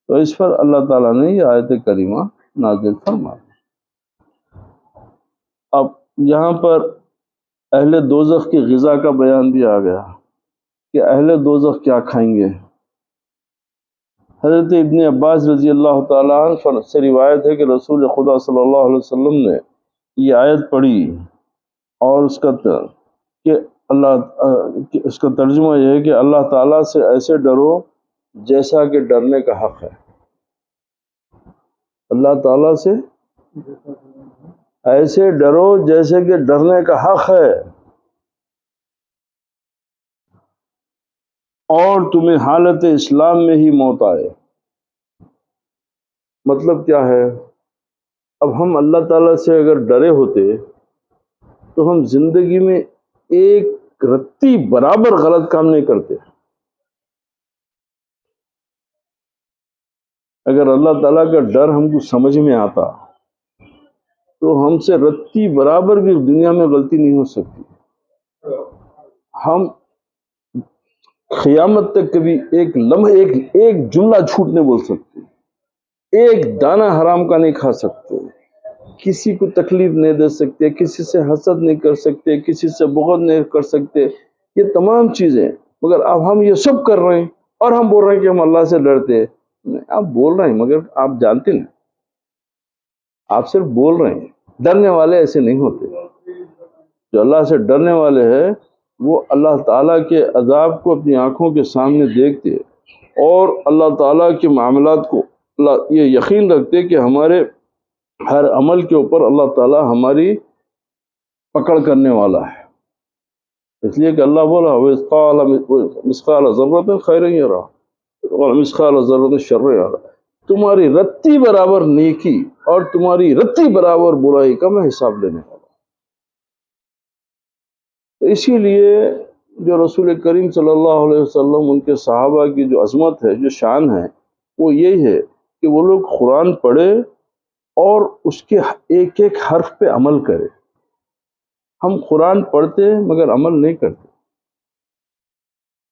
تو اس پر اللہ تعالیٰ نے یہ آیت کریمہ نازل فرمائی۔ اب یہاں پر اہل دوزخ کی غذا کا بیان بھی آ گیا کہ اہل دوزخ کیا کھائیں گے۔ حضرت ابن عباس رضی اللہ تعالیٰ عنہ سے روایت ہے کہ رسول خدا صلی اللہ علیہ وسلم نے یہ آیت پڑھی اور اس کا ترجمہ یہ ہے کہ اللہ تعالیٰ سے ایسے ڈرو جیسا کہ ڈرنے کا حق ہے، اللہ تعالیٰ سے ایسے ڈرو جیسے کہ ڈرنے کا حق ہے، اور تمہیں حالت اسلام میں ہی موت آئے۔ مطلب کیا ہے؟ اب ہم اللہ تعالیٰ سے اگر ڈرے ہوتے تو ہم زندگی میں ایک رتی برابر غلط کام نہیں کرتے۔ اگر اللہ تعالیٰ کا ڈر ہم کو سمجھ میں آتا تو ہم سے رتی برابر بھی دنیا میں غلطی نہیں ہو سکتی۔ ہم قیامت تک کبھی ایک لمحہ ایک جملہ جھوٹ نہیں بول سکتے، ایک دانہ حرام کا نہیں کھا سکتے، کسی کو تکلیف نہیں دے سکتے، کسی سے حسد نہیں کر سکتے، کسی سے بغض نہیں کر سکتے، یہ تمام چیزیں، مگر اب ہم یہ سب کر رہے ہیں اور ہم بول رہے ہیں کہ ہم اللہ سے ڈرتے ہیں۔ آپ بول رہے ہیں مگر آپ جانتے نہیں، آپ صرف بول رہے ہیں۔ ڈرنے والے ایسے نہیں ہوتے، جو اللہ سے ڈرنے والے ہیں وہ اللہ تعالیٰ کے عذاب کو اپنی آنکھوں کے سامنے دیکھتے اور اللہ تعالیٰ کے معاملات کو یہ یقین رکھتے کہ ہمارے ہر عمل کے اوپر اللہ تعالیٰ ہماری پکڑ کرنے والا ہے، اس لیے کہ اللہ بولا مثقال ذرۃ خیر یرا اور مثقال ذرۃ شر یرا، تمہاری رتی برابر نیکی اور تمہاری رتی برابر برائی کا میں حساب لینے والا۔ تو اسی لیے جو رسول کریم صلی اللہ علیہ وسلم، ان کے صحابہ کی جو عظمت ہے، جو شان ہے، وہ یہی ہے کہ وہ لوگ قرآن پڑھے اور اس کے ایک ایک حرف پہ عمل کرے۔ ہم قرآن پڑھتے مگر عمل نہیں کرتے،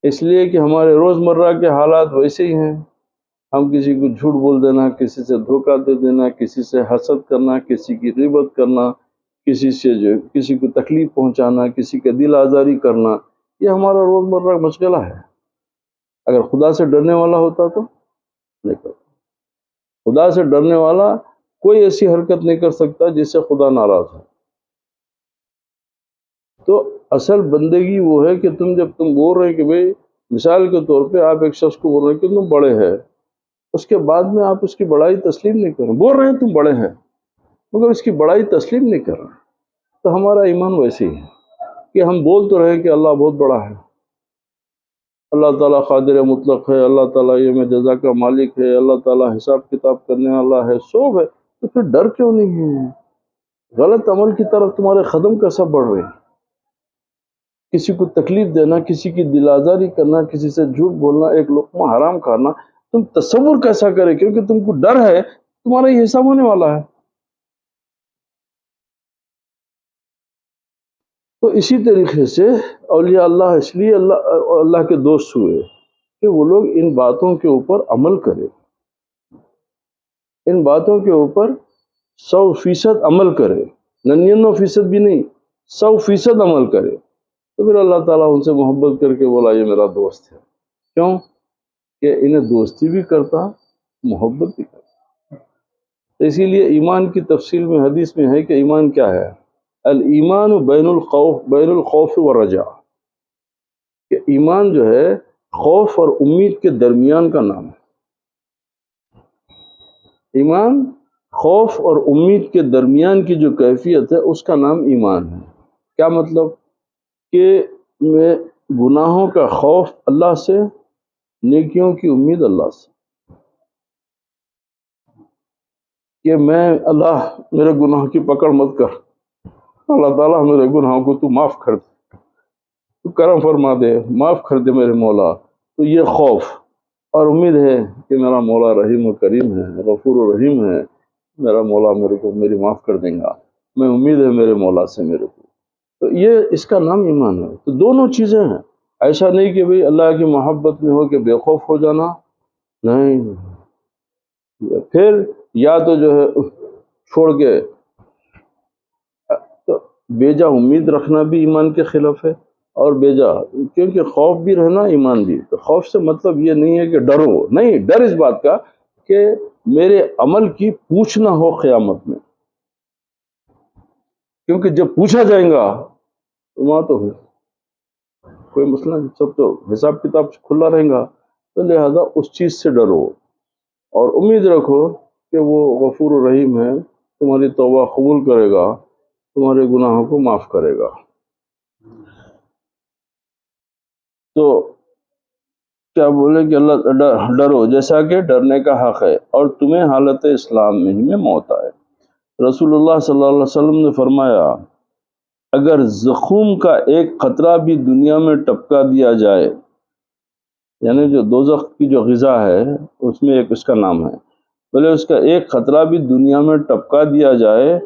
اس لیے کہ ہمارے روزمرہ کے حالات ویسے ہی ہیں۔ ہم کسی کو جھوٹ بول دینا، کسی سے دھوکہ دے دینا، کسی سے حسد کرنا، کسی کی غیبت کرنا، کسی کو تکلیف پہنچانا، کسی کا دل آزاری کرنا، یہ ہمارا روزمرہ مشغلہ ہے۔ اگر خدا سے ڈرنے والا ہوتا تو نہیں کرتا۔ خدا سے ڈرنے والا کوئی ایسی حرکت نہیں کر سکتا جس سے خدا ناراض ہو۔ تو اصل بندگی وہ ہے کہ جب تم بول رہے کہ بھئی مثال کے طور پہ آپ ایک شخص کو بول رہے ہیں کہ تم بڑے ہیں، اس کے بعد میں آپ اس کی بڑائی تسلیم نہیں کر رہے، بول رہے ہیں تم بڑے ہیں مگر اس کی بڑائی تسلیم نہیں کر رہے، تو ہمارا ایمان ویسے ہی ہے کہ ہم بول تو رہے کہ اللہ بہت بڑا ہے، اللہ تعالیٰ قادر مطلق ہے، اللہ تعالیٰ یوم جزا کا مالک ہے، اللہ تعالیٰ حساب کتاب کرنے والا ہے، سب ہے، تو پھر ڈر کیوں نہیں ہے؟ غلط عمل کی طرف تمہارے قدم کیسا بڑھ رہے ہیں؟ کسی کو تکلیف دینا، کسی کی دل آزاری کرنا، کسی سے جھوٹ بولنا، ایک لقمہ حرام کھانا، تم تصور کیسا کرے؟ کیونکہ تم کو ڈر ہے تمہارا یہ حساب ہونے والا ہے۔ تو اسی طریقے سے اولیاء اللہ اس لیے اللہ کے دوست ہوئے کہ وہ لوگ ان باتوں کے اوپر عمل کرے، ان باتوں کے اوپر 100% عمل کرے، 99% بھی نہیں، 100% عمل کرے، تو پھر اللہ تعالیٰ ان سے محبت کر کے بولا یہ میرا دوست ہے۔ کیوں کہ انہیں دوستی بھی کرتا، محبت بھی کرتا۔ تو اسی لیے ایمان کی تفصیل میں حدیث میں ہے کہ ایمان کیا ہے؟ الایمان بین الخوف والرجاء، کہ ایمان جو ہے خوف اور امید کے درمیان کا نام ہے۔ ایمان خوف اور امید کے درمیان کی جو کیفیت ہے اس کا نام ایمان ہے۔ کیا مطلب؟ کہ میں گناہوں کا خوف اللہ سے، نیکیوں کی امید اللہ سے، کہ میں اللہ میرے گناہ کی پکڑ مت کر، اللہ تعالیٰ میرے گناہوں کو تو معاف کر دے، تو کرم فرما دے، معاف کر دے میرے مولا۔ تو یہ خوف اور امید ہے کہ میرا مولا رحیم و کریم ہے، غفور و رحیم ہے، میرا مولا میرے کو میری معاف کر دیں گا، میں امید ہے میرے مولا سے میرے کو۔ تو یہ اس کا نام ایمان ہے۔ تو دونوں چیزیں ہیں، ایسا نہیں کہ بھئی اللہ کی محبت میں ہو کہ بے خوف ہو جانا، نہیں، پھر یا تو جو ہے چھوڑ کے تو بیجا امید رکھنا بھی ایمان کے خلاف ہے، اور بیجا کیونکہ خوف بھی رہنا ایمان بھی۔ تو خوف سے مطلب یہ نہیں ہے کہ ڈرو، نہیں، ڈر اس بات کا کہ میرے عمل کی پوچھ نہ ہو قیامت میں، کیونکہ جب پوچھا جائے گا تو وہاں تو کوئی مسئلہ نہیں، سب تو حساب کتاب کھلا رہے گا، تو لہذا اس چیز سے ڈرو اور امید رکھو کہ وہ غفور و رحیم ہے، تمہاری توبہ قبول کرے گا، تمہارے گناہوں کو معاف کرے گا۔ تو کیا بولے کہ اللہ ڈرو جیسا کہ ڈرنے کا حق ہے، اور تمہیں حالت اسلام میں ہی میں موت آئے۔ رسول اللہ صلی اللہ علیہ وسلم نے فرمایا اگر زخم کا ایک قطرہ بھی دنیا میں ٹپکا دیا جائے، یعنی جو دوزخ کی جو غذا ہے اس میں ایک اس کا نام ہے، بولے اس کا ایک قطرہ بھی دنیا میں ٹپکا دیا جائے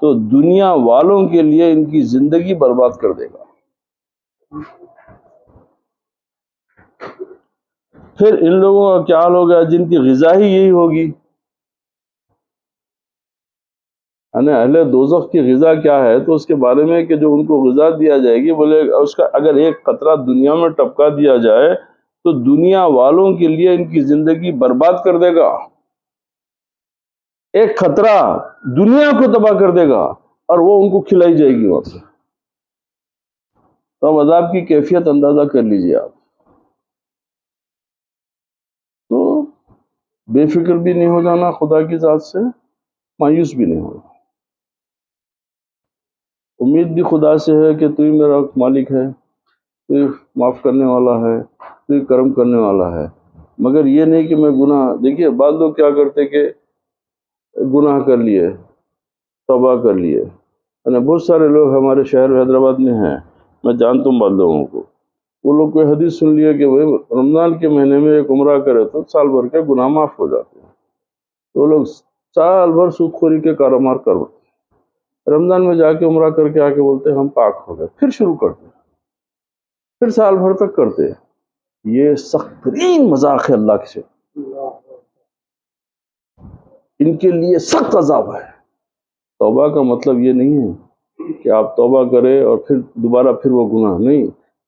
تو دنیا والوں کے لیے ان کی زندگی برباد کر دے گا۔ پھر ان لوگوں کا کیا حال ہوگا جن کی غذا ہی یہی ہوگی؟ یعنی اہل دوزخ کی غذا کیا ہے؟ تو اس کے بارے میں کہ جو ان کو غذا دیا جائے گی، بولے اس کا اگر ایک قطرہ دنیا میں ٹپکا دیا جائے تو دنیا والوں کے لیے ان کی زندگی برباد کر دے گا۔ ایک خطرہ دنیا کو تباہ کر دے گا اور وہ ان کو کھلائی جائے گی وہاں سے۔ تو اب عذاب کی کیفیت اندازہ کر لیجئے آپ. تو بے فکر بھی نہیں ہو جانا خدا کی ذات سے، مایوس بھی نہیں ہونا. امید بھی خدا سے ہے کہ تو ہی میرا مالک ہے، تو ہی معاف کرنے والا ہے، تو ہی کرم کرنے والا ہے. مگر یہ نہیں کہ میں گناہ، دیکھیے بعض لوگ کیا کرتے کہ گناہ کر لیے، توبہ کر لیے. یعنی بہت سارے لوگ ہمارے شہر حیدرآباد میں ہیں، میں جانتا ہوں بعض لوگوں کو. وہ لوگ کوئی حدیث سن لیا کہ بھائی رمضان کے مہینے میں ایک عمرہ کرے تو سال بھر کے گناہ معاف ہو جاتے ہیں. تو وہ لوگ سال بھر سود خوری کے کاروبار کرتے، رمضان میں جا کے عمرہ کر کے آ کے بولتے ہیں ہم پاک ہو گئے، پھر شروع کرتے ہیں، پھر سال بھر تک کرتے ہیں. یہ سخت ترین مذاق ہے اللہ سے، ان کے لیے سخت عذاب ہے. توبہ کا مطلب یہ نہیں ہے کہ آپ توبہ کریں اور پھر دوبارہ پھر وہ گناہ نہیں.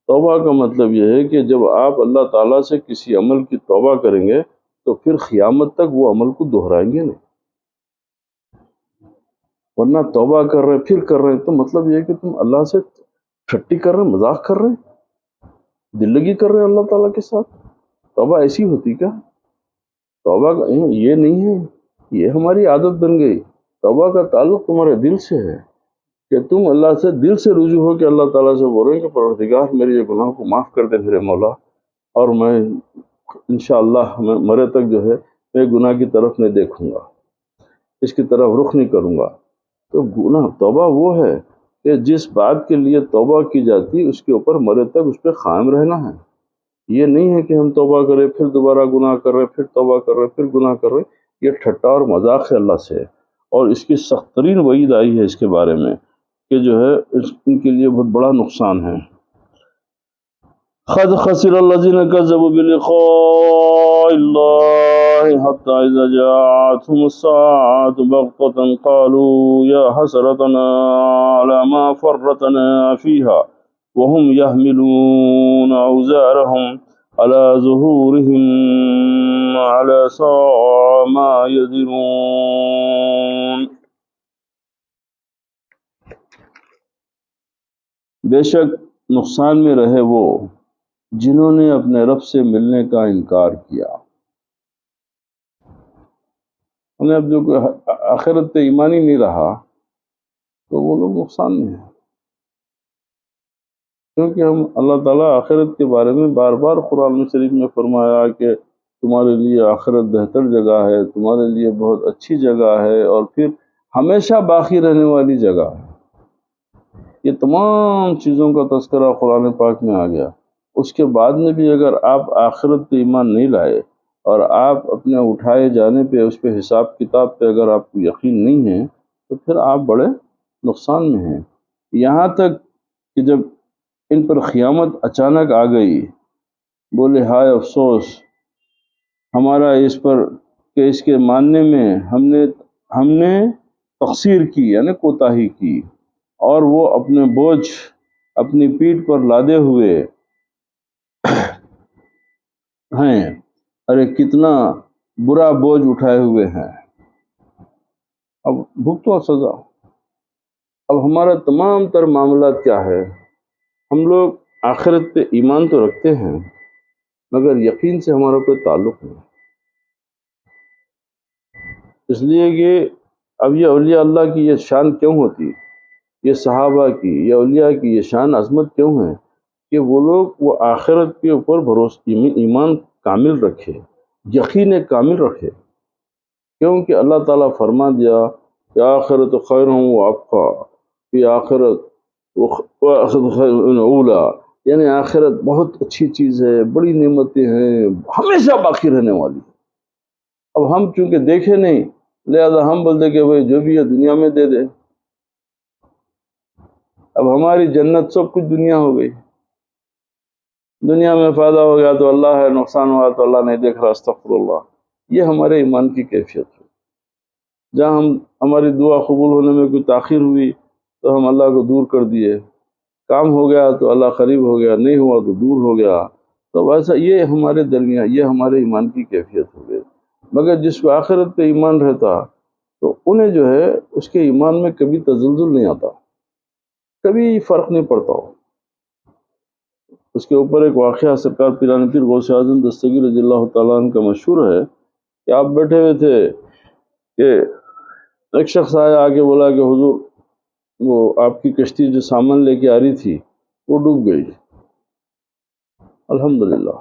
توبہ کا مطلب یہ ہے کہ جب آپ اللہ تعالیٰ سے کسی عمل کی توبہ کریں گے تو پھر قیامت تک وہ عمل کو دہرائیں گے نہیں. ورنہ توبہ کر رہے ہیں پھر کر رہے ہیں تو مطلب یہ ہے کہ تم اللہ سے ٹھٹی کر رہے ہیں، مذاق کر رہے ہیں، دل لگی کر رہے ہیں اللہ تعالیٰ کے ساتھ. توبہ ایسی ہوتی کیا؟ توبہ کا یہ نہیں ہے، یہ ہماری عادت بن گئی. توبہ کا تعلق تمہارے دل سے ہے کہ تم اللہ سے دل سے رجوع ہو کے اللہ تعالیٰ سے بول رہے ہیں کہ پروردگار میرے یہ گناہ کو معاف کر دے میرے مولا، اور میں انشاءاللہ میں مرے تک جو ہے میں گناہ کی طرف نہیں دیکھوں گا، اس کی طرف رخ نہیں کروں گا. تو گناہ توبہ وہ ہے کہ جس بات کے لیے توبہ کی جاتی اس کے اوپر مرے تک اس پہ قائم رہنا ہے. یہ نہیں ہے کہ ہم توبہ کریں پھر دوبارہ گناہ کر رہے، پھر توبہ کر رہے، پھر گناہ کر رہے. یہ ٹھٹا اور مذاق ہے اللہ سے، اور اس کی سخت ترین وعید آئی ہے اس کے بارے میں کہ جو ہے ان کے لیے بہت بڑا نقصان ہے. قد خسر الذين كذبوا بلقاء الله حتى إذا جاءتهم الساعة بغتة قالوا يا حسرتنا على ما فرطنا فيها وهم يحملون أوزارهم على ظهورهم على ساء ما يزرون. بے شک نقصان میں رہے وہ جنہوں نے اپنے رب سے ملنے کا انکار کیا. انہیں اب جو آخرت پہ ایمان ہی نہیں رہا تو وہ لوگ نقصان میں ہیں، کیونکہ ہم اللہ تعالیٰ آخرت کے بارے میں بار بار قرآن شریف میں فرمایا کہ تمہارے لیے آخرت بہتر جگہ ہے، تمہارے لیے بہت اچھی جگہ ہے، اور پھر ہمیشہ باقی رہنے والی جگہ ہے. یہ تمام چیزوں کا تذکرہ قرآن پاک میں آ گیا. اس کے بعد میں بھی اگر آپ آخرت پہ ایمان نہیں لائے اور آپ اپنے اٹھائے جانے پہ اس پہ حساب کتاب پہ اگر آپ کو یقین نہیں ہے تو پھر آپ بڑے نقصان میں ہیں. یہاں تک کہ جب ان پر قیامت اچانک آ گئی بولے ہائے افسوس ہمارا اس پر کہ اس کے ماننے میں ہم نے تقصیر کی یعنی کوتاہی کی، اور وہ اپنے بوجھ اپنی پیٹھ پر لادے ہوئے ہیں. ارے کتنا برا بوجھ اٹھائے ہوئے ہیں، اب بھگتو سزا. اب ہمارا تمام تر معاملات کیا ہے؟ ہم لوگ آخرت پہ ایمان تو رکھتے ہیں مگر یقین سے ہمارا کوئی تعلق نہیں. اس لیے کہ اب یہ اولیاء اللہ کی یہ شان کیوں ہوتی، یہ صحابہ کی، یہ اولیاء کی یہ شان عظمت کیوں ہے کہ وہ لوگ وہ آخرت کے اوپر بھروسہ ایمان کامل رکھے، یقین کامل رکھے. کیونکہ اللہ تعالیٰ فرما دیا کہ آخرت خیر و ابقا، یہ آخرت اولا، یعنی آخرت بہت اچھی چیز ہے، بڑی نعمتیں ہیں، ہمیشہ باقی رہنے والی. اب ہم چونکہ دیکھے نہیں لہذا ہم بولتے کہ بھائی جو بھی ہے دنیا میں دے دے. اب ہماری جنت سب کچھ دنیا ہو گئی، دنیا میں فائدہ ہو گیا تو اللہ ہے، نقصان ہوا تو اللہ نہیں دیکھ رہا، استغفر اللہ. یہ ہمارے ایمان کی کیفیت ہے. جہاں ہماری دعا قبول ہونے میں کوئی تاخیر ہوئی تو ہم اللہ کو دور کر دیے، کام ہو گیا تو اللہ قریب ہو گیا، نہیں ہوا تو دور ہو گیا. تو ویسا یہ ہمارے درمیان یہ ہمارے ایمان کی کیفیت ہو گئی. مگر جس کو آخرت پہ ایمان رہتا تو انہیں جو ہے اس کے ایمان میں کبھی تزلزل نہیں آتا، کبھی فرق نہیں پڑتا ہو. اس کے اوپر ایک واقعہ سرکار پیران پیر غوث اعظم دستگیر رضی اللہ تعالیٰ عنہ کا مشہور ہے کہ آپ بیٹھے ہوئے تھے کہ ایک شخص آیا آگے بولا کہ حضور وہ آپ کی کشتی جو سامان لے کے آ رہی تھی وہ ڈوب گئی۔ الحمدللہ۔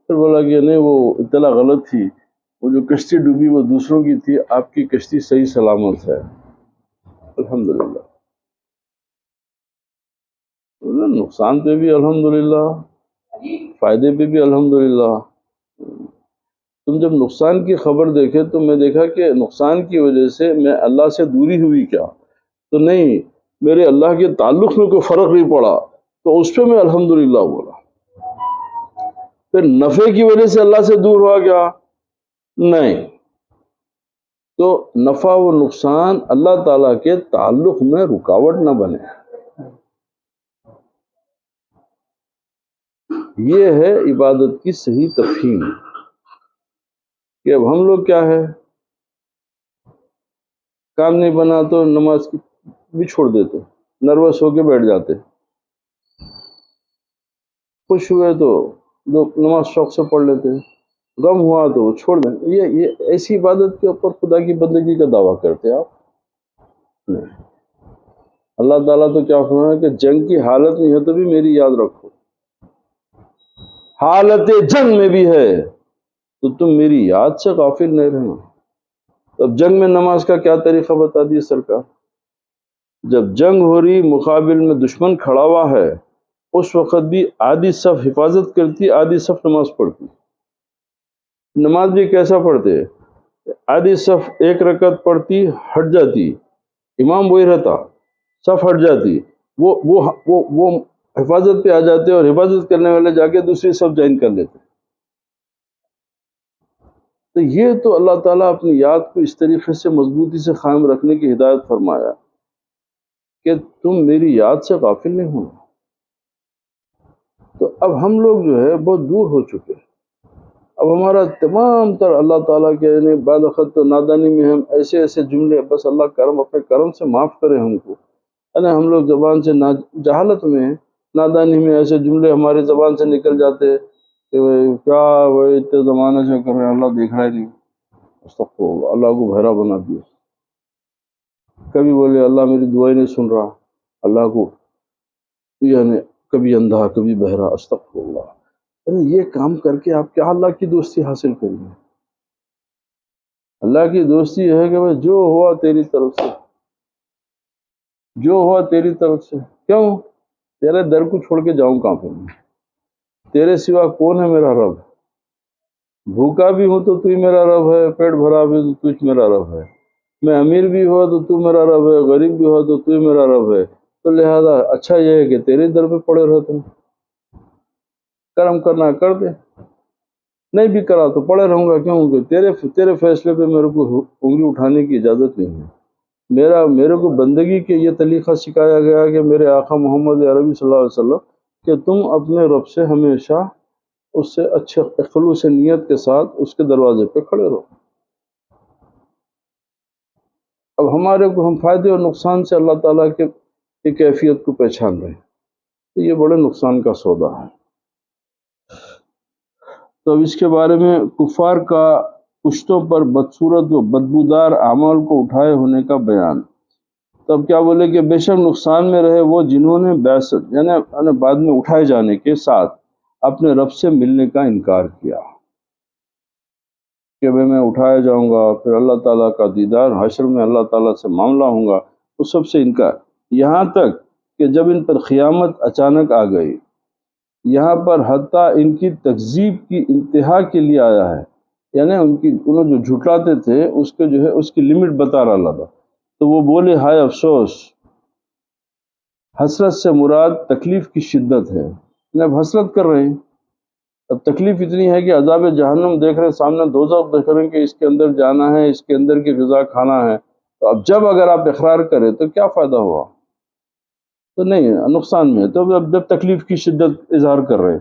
پھر بولا کہ نہیں، وہ اطلاع غلط تھی، وہ جو کشتی ڈوبی وہ دوسروں کی تھی، آپ کی کشتی صحیح سلامت ہے۔ الحمدللہ۔ نقصان پہ بھی الحمدللہ، فائدے پہ بھی الحمدللہ۔ تم جب نقصان کی خبر دیکھے تو میں دیکھا کہ نقصان کی وجہ سے میں اللہ سے دوری ہوئی کیا، تو نہیں، میرے اللہ کے تعلق میں کوئی فرق نہیں پڑا، تو اس پہ میں الحمدللہ بولا۔ پھر نفع کی وجہ سے اللہ سے دور ہوا کیا؟ نہیں۔ تو نفع و نقصان اللہ تعالیٰ کے تعلق میں رکاوٹ نہ بنے، یہ ہے عبادت کی صحیح تفہیم۔ کہ اب ہم لوگ کیا ہے، کام نہیں بنا تو نماز بھی چھوڑ دیتے، نروس ہو کے بیٹھ جاتے، خوش ہوئے تو نماز شوق سے پڑھ لیتے، غم ہوا تو وہ چھوڑ دیں۔ یہ ایسی عبادت کے اوپر خدا کی بندگی کا دعویٰ کرتے آپ نہیں۔ اللہ تعالیٰ تو کیا فرمایا کہ جنگ کی حالت میں ہے تو بھی میری یاد رکھو، حالت جنگ میں بھی ہے تو تم میری یاد سے غافل نہیں رہنا۔ اب جنگ میں نماز کا کیا طریقہ بتا دیا سرکار؟ جب جنگ ہو رہی، مقابل میں دشمن کھڑا ہوا ہے، اس وقت بھی آدھی صف حفاظت کرتی، آدھی صف نماز پڑھتی۔ نماز بھی کیسا پڑھتے؟ آدھی صف ایک رکعت پڑھتی، ہٹ جاتی، امام وہی رہتا، صف ہٹ جاتی، وہ حفاظت پہ آ جاتے اور حفاظت کرنے والے جا کے دوسری صف جوائن کر لیتے۔ تو یہ تو اللہ تعالیٰ اپنی یاد کو اس طریقے سے مضبوطی سے قائم رکھنے کی ہدایت فرمایا کہ تم میری یاد سے غافل نہیں ہونا۔ تو اب ہم لوگ جو ہے بہت دور ہو چکے ہیں۔ اب ہمارا تمام تر اللہ تعالیٰ کے یعنی بعد وقت تو نادانی میں ہم ایسے ایسے جملے، بس اللہ کرم اپنے کرم سے معاف کرے ہم کو، یعنی ہم لوگ زبان سے جہالت میں، نادانی میں ایسے جملے ہماری زبان سے نکل جاتے کہ کیا وہ اتنے زمانے سے کر رہے ہیں، اللہ دیکھ رہا ہی نہیں، استغفر اللہ، اللہ کو بہرا بنا دیا۔ کبھی بولے اللہ میری دعائیں نہیں سن رہا، اللہ کو یعنی کبھی اندھا کبھی بہرا، استغفر اللہ۔ یعنی یہ کام کر کے آپ کیا اللہ کی دوستی حاصل کریں گے؟ اللہ کی دوستی ہے کہ جو ہوا تیری طرف سے، جو ہوا تیری طرف سے۔ کیوں؟ تیرے در کو چھوڑ کے جاؤں کہاں پہ میں؟ تیرے سوا کون ہے میرا رب؟ بھوکا بھی ہوں تو تو ہی میرا رب ہے، پیٹ بھرا بھی تو تو ہی میرا رب ہے، میں امیر بھی ہوا تو تو میرا رب ہے، غریب بھی ہوا تو تو ہی میرا رب ہے۔ تو لہذا اچھا یہ ہے کہ تیرے در پہ پڑے رہتے ہیں، کرم کرنا کر دے، نہیں بھی کرا تو پڑے رہوں گا، کیوں کہ تیرے فیصلے پہ میرے کو انگلی اٹھانے کی اجازت نہیں ہے۔ میرے کو بندگی کے یہ طریقہ سکھایا گیا کہ میرے آقا محمد عربی صلی اللہ علیہ وسلم کہ تم اپنے رب سے ہمیشہ اس سے اچھے خلوص نیت کے ساتھ اس کے دروازے پہ کھڑے رہو۔ اب ہمارے کو ہم فائدے اور نقصان سے اللہ تعالیٰ کی کیفیت کو پہچان رہے ہیں، تو یہ بڑے نقصان کا سودا ہے۔ تو اب اس کے بارے میں کفار کا پشتوں پر بدصورت و بدبودار اعمال کو اٹھائے ہونے کا بیان۔ تب کیا بولے کہ بے شک نقصان میں رہے وہ جنہوں نے بعثت یعنی بعد میں اٹھائے جانے کے ساتھ اپنے رب سے ملنے کا انکار کیا کہ میں اٹھایا جاؤں گا، پھر اللہ تعالیٰ کا دیدار، حشر میں اللہ تعالیٰ سے معاملہ ہوں گا، اس سب سے انکار۔ یہاں تک کہ جب ان پر قیامت اچانک آ گئی، یہاں پر حتیٰ ان کی تکذیب کی انتہا کے لیے آیا ہے، یعنی انہوں جو جھٹلاتے تھے اس کے جو ہے اس کی لمٹ بتا رہا اللہ تھا، تو وہ بولے ہائے افسوس۔ حسرت سے مراد تکلیف کی شدت ہے، یعنی اب حسرت کر رہے ہیں، اب تکلیف اتنی ہے کہ عذاب جہنم دیکھ رہے ہیں، سامنے دوزخ دیکھ رہے ہیں کہ اس کے اندر جانا ہے، اس کے اندر کی غذا کھانا ہے، تو اب جب اگر آپ اقرار کریں تو کیا فائدہ ہوا؟ تو نہیں، نقصان میں ہے۔ تو جب تکلیف کی شدت اظہار کر رہے ہیں،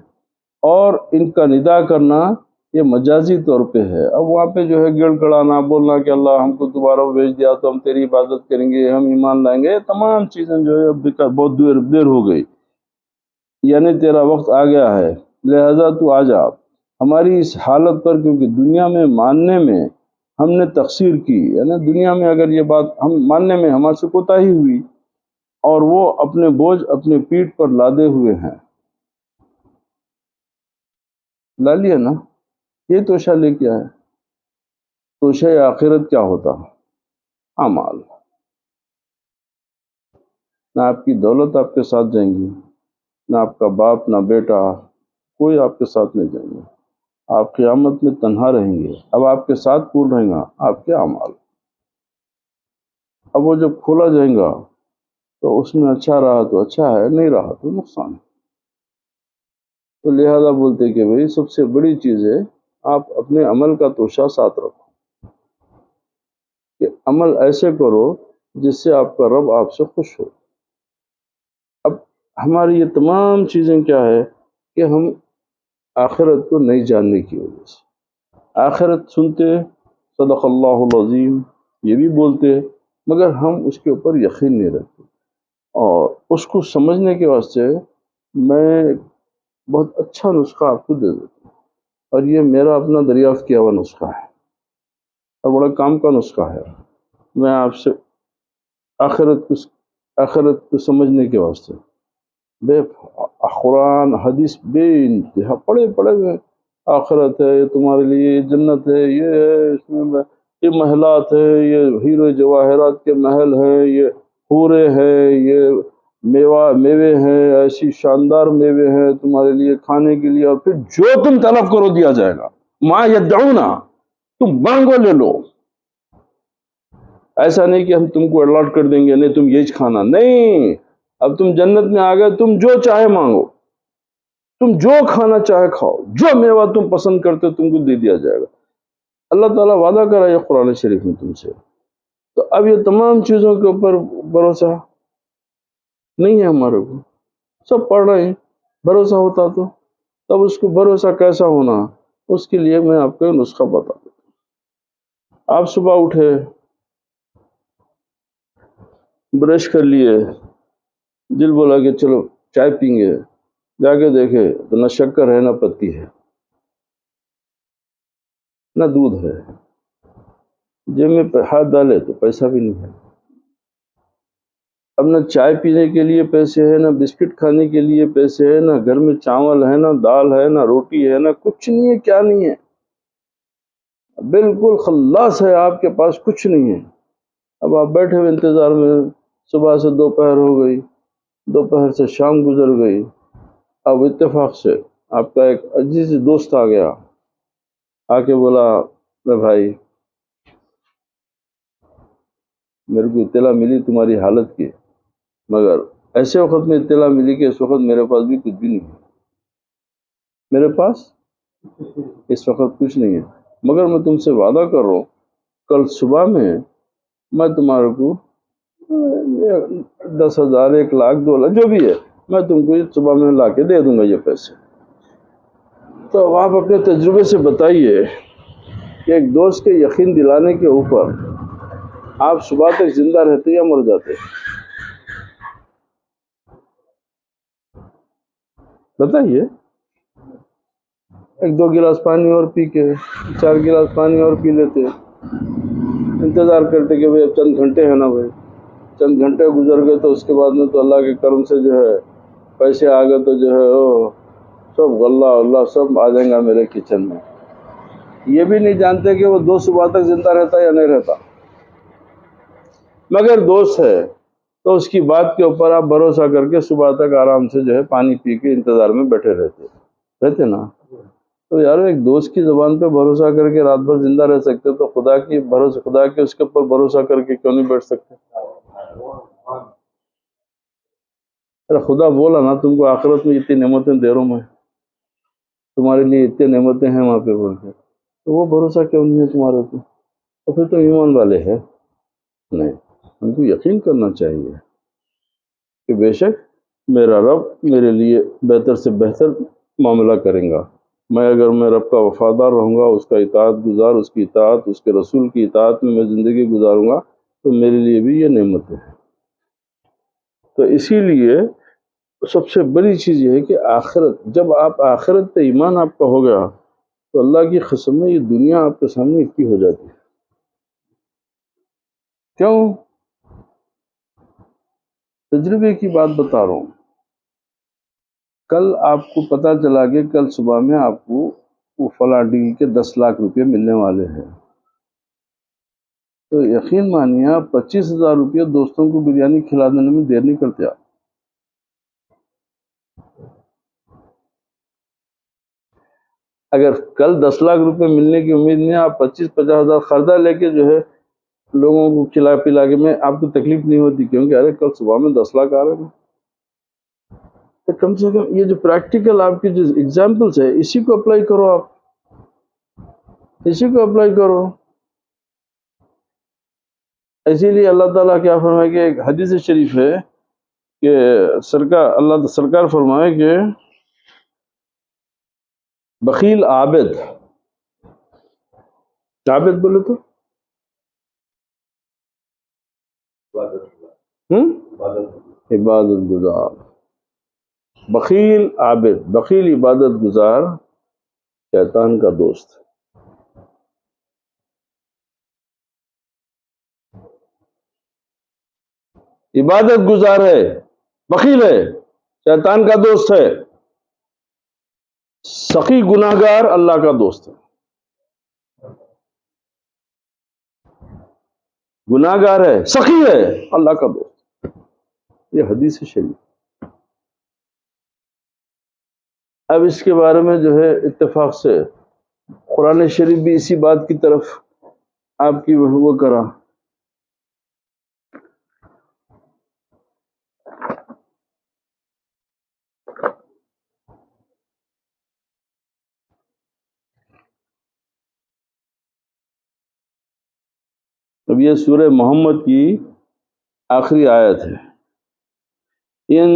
اور ان کا ندا کرنا یہ مجازی طور پہ ہے۔ اب وہاں پہ جو ہے گڑ گڑانا، بولنا کہ اللہ ہم کو دوبارہ بھیج دیا تو ہم تیری عبادت کریں گے، ہم ایمان لائیں گے، یہ تمام چیزیں جو ہے اب بہت دیر ہو گئی۔ یعنی تیرا وقت آ گیا ہے، لہذا تو آ جا ہماری اس حالت پر، کیونکہ دنیا میں ماننے میں ہم نے تقصیر کی، یعنی دنیا میں اگر یہ بات ہم ماننے میں ہمارے سے کوتاہی ہوئی، اور وہ اپنے بوجھ اپنے پیٹھ پر لادے ہوئے ہیں، لا لیا نا، یہ توشہ لے کے آئے۔ توشہ آخرت کیا ہوتا؟ اعمال۔ نہ آپ کی دولت آپ کے ساتھ جائیں گی، نہ آپ کا باپ، نہ بیٹا، کوئی آپ کے ساتھ نہیں جائیں گے۔ آپ قیامت میں تنہا رہیں گے۔ اب آپ کے ساتھ کون رہیں گا؟ آپ کے اعمال۔ اب وہ جب کھولا جائیں گا تو اس میں اچھا رہا تو اچھا ہے، نہیں رہا تو نقصان ہے۔ تو لہذا بولتے کہ بھئی سب سے بڑی چیز ہے آپ اپنے عمل کا توشہ ساتھ رکھو، کہ عمل ایسے کرو جس سے آپ کا رب آپ سے خوش ہو۔ اب ہماری یہ تمام چیزیں کیا ہے کہ ہم آخرت کو نہیں جاننے کی وجہ سے، آخرت سنتے، صدق اللہ العظیم یہ بھی بولتے، مگر ہم اس کے اوپر یقین نہیں رکھتے۔ اور اس کو سمجھنے کے واسطے میں بہت اچھا نسخہ آپ کو دے دیتا ہوں، اور یہ میرا اپنا دریافت کیا ہوا نسخہ ہے، اور بڑا کام کا نسخہ ہے۔ میں آپ سے آخرت کو سمجھنے کے واسطے بے قرآن حدیث بے انتہا پڑھے ہوئے ہیں۔ آخرت ہے، یہ تمہارے لیے، یہ جنت ہے، یہ ہے، اس میں یہ محلات ہے، یہ ہیرے جواہرات کے محل ہیں، یہ حورے ہیں، یہ میوے ہیں، ایسی شاندار میوے ہیں تمہارے لیے کھانے کے لیے، اور پھر جو تم طلب کرو دیا جائے گا۔ ما یدعونا، تم مانگو لے لو۔ ایسا نہیں کہ ہم تم کو الاٹ کر دیں گے، نہیں تم یہ کھانا، نہیں۔ اب تم جنت میں آ گئے، تم جو چاہے مانگو، تم جو کھانا چاہے کھاؤ، جو میوہ تم پسند کرتے تم کو دے دیا جائے گا۔ اللہ تعالیٰ وعدہ کرا ہے قرآن شریف میں تم سے۔ تو اب یہ تمام چیزوں کے اوپر بھروسہ نہیں ہے ہمارے کو، سب پڑھ رہے ہیں، بھروسہ ہوتا تو تب اس کو بھروسہ کیسا ہونا، اس کے لیے میں آپ کو نسخہ بتا دیتا ہوں۔ آپ صبح اٹھے، برش کر لیے، دل بولا کہ چلو چائے پئیں گے، جا کے دیکھے تو نہ شکر ہے، نہ پتی ہے، نہ دودھ ہے، جیب میں ہاتھ ڈالے تو پیسہ بھی نہیں ہے۔ اب نہ چائے پینے کے لیے پیسے ہیں، نہ بسکٹ کھانے کے لیے پیسے ہیں، نہ گھر میں چاول ہے، نہ دال ہے، نہ روٹی ہے، نہ کچھ نہیں ہے۔ کیا نہیں ہے؟ بالکل خلاص ہے، آپ کے پاس کچھ نہیں ہے۔ اب آپ بیٹھے ہوئے انتظار میں، صبح سے دوپہر ہو گئی، دوپہر سے شام گزر گئی، اب اتفاق سے آپ کا ایک عزیز دوست آ گیا، آ کے بولا میں بھائی میرے کو اطلاع ملی تمہاری حالت کی، مگر ایسے وقت میں اطلاع ملی کہ اس وقت میرے پاس بھی کچھ بھی نہیں ہے، میرے پاس اس وقت کچھ نہیں ہے، مگر میں تم سے وعدہ کر رہا ہوں کل صبح میں تمہارے کو 10,000 1,00,000 2,00,000 جو بھی ہے میں تم کو صبح میں لا کے دے دوں گا یہ پیسے۔ تو آپ اپنے تجربے سے بتائیے کہ ایک دوست کے یقین دلانے کے اوپر آپ صبح تک زندہ رہتے یا مر جاتے؟ بتائیے۔ 1-2 گلاس پانی اور پی کے 4 گلاس پانی اور پی لیتے، انتظار کرتے کہ بھئی اب چند گھنٹے ہیں نا بھائی، چند گھنٹے گزر گئے تو اس کے بعد میں تو اللہ کے کرم سے جو ہے پیسے آ گئے، تو جو ہے سب غلہ اللہ سب آ جائیں گا میرے کچن میں۔ یہ بھی نہیں جانتے کہ وہ دوست صبح تک زندہ رہتا یا نہیں رہتا، مگر دوست ہے تو اس کی بات کے اوپر آپ بھروسہ کر کے صبح تک آرام سے جو ہے پانی پی کے انتظار میں بیٹھے رہتے نا۔ تو یار ایک دوست کی زبان پہ بھروسہ کر کے رات بھر زندہ رہ سکتے، تو خدا کے اس کے اوپر بھروسہ کر کے کیوں نہیں بیٹھ سکتے؟ خدا بولا نا تم کو آخرت میں اتنی نعمتیں دے رہا ہوں میں، تمہارے لیے اتنی نعمتیں ہیں وہاں پہ بول کے، تو وہ بھروسہ کیوں نہیں ہے تمہارے کو؟ تو پھر تو ایمان والے ہیں نہیں۔ ہم کو یقین کرنا چاہیے کہ بے شک میرا رب میرے لیے بہتر سے بہتر معاملہ کریں گا۔ اگر میں رب کا وفادار رہوں گا، اس کا اطاعت گزار، اس کی اطاعت، اس کے رسول کی اطاعت میں زندگی گزاروں گا، تو میرے لیے بھی یہ نعمت ہے۔ تو اسی لیے سب سے بڑی چیز یہ ہے کہ آخرت، جب آپ آخرت پہ ایمان آپ کا ہو گیا تو اللہ کی قسم ہے یہ دنیا آپ کے سامنے اتنی ہو جاتی ہے۔ کیوں؟ تجربے کی بات بتا رہا ہوں۔ کل آپ کو پتا چلا کہ کل صبح میں آپ کو وہ فلاں ڈیل کے 10 لاکھ روپے ملنے والے ہیں، تو یقین مانیے آپ 25,000 روپے دوستوں کو بریانی کھلا دینے میں دیر نہیں کرتے آپ۔ اگر کل 10 لاکھ روپے ملنے کی امید میں آپ 25-50,000 قرضہ لے کے جو ہے لوگوں کو کھلا پلا کے میں آپ کو تکلیف نہیں ہوتی، کیونکہ ارے کل صبح میں 10 لاکھ آ رہے ہیں۔ تو کم سے کم یہ جو پریکٹیکل آپ کی جو ایگزامپلس ہے اسی کو اپلائی کرو، آپ اسی کو اپلائی کرو۔ اسی لیے اللہ تعالیٰ کیا فرمائے کہ ایک حدیث شریف ہے کہ اللہ سرکار فرمائے کہ بخیل عابد بولے تو عبادت گزار، بخیل عابد، بخیل عبادت گزار شیطان کا دوست۔ عبادت گزار ہے، بخیل ہے، شیطان کا دوست ہے۔ سخی گناہگار اللہ کا دوست ہے۔ گناہگار ہے، سخی ہے، اللہ کا دوست۔ یہ حدیث شریف۔ اب اس کے بارے میں جو ہے اتفاق سے قرآن شریف بھی اسی بات کی طرف آپ کی وہ کرا۔ اب یہ سورہ محمد کی آخری آیت ہے۔ إن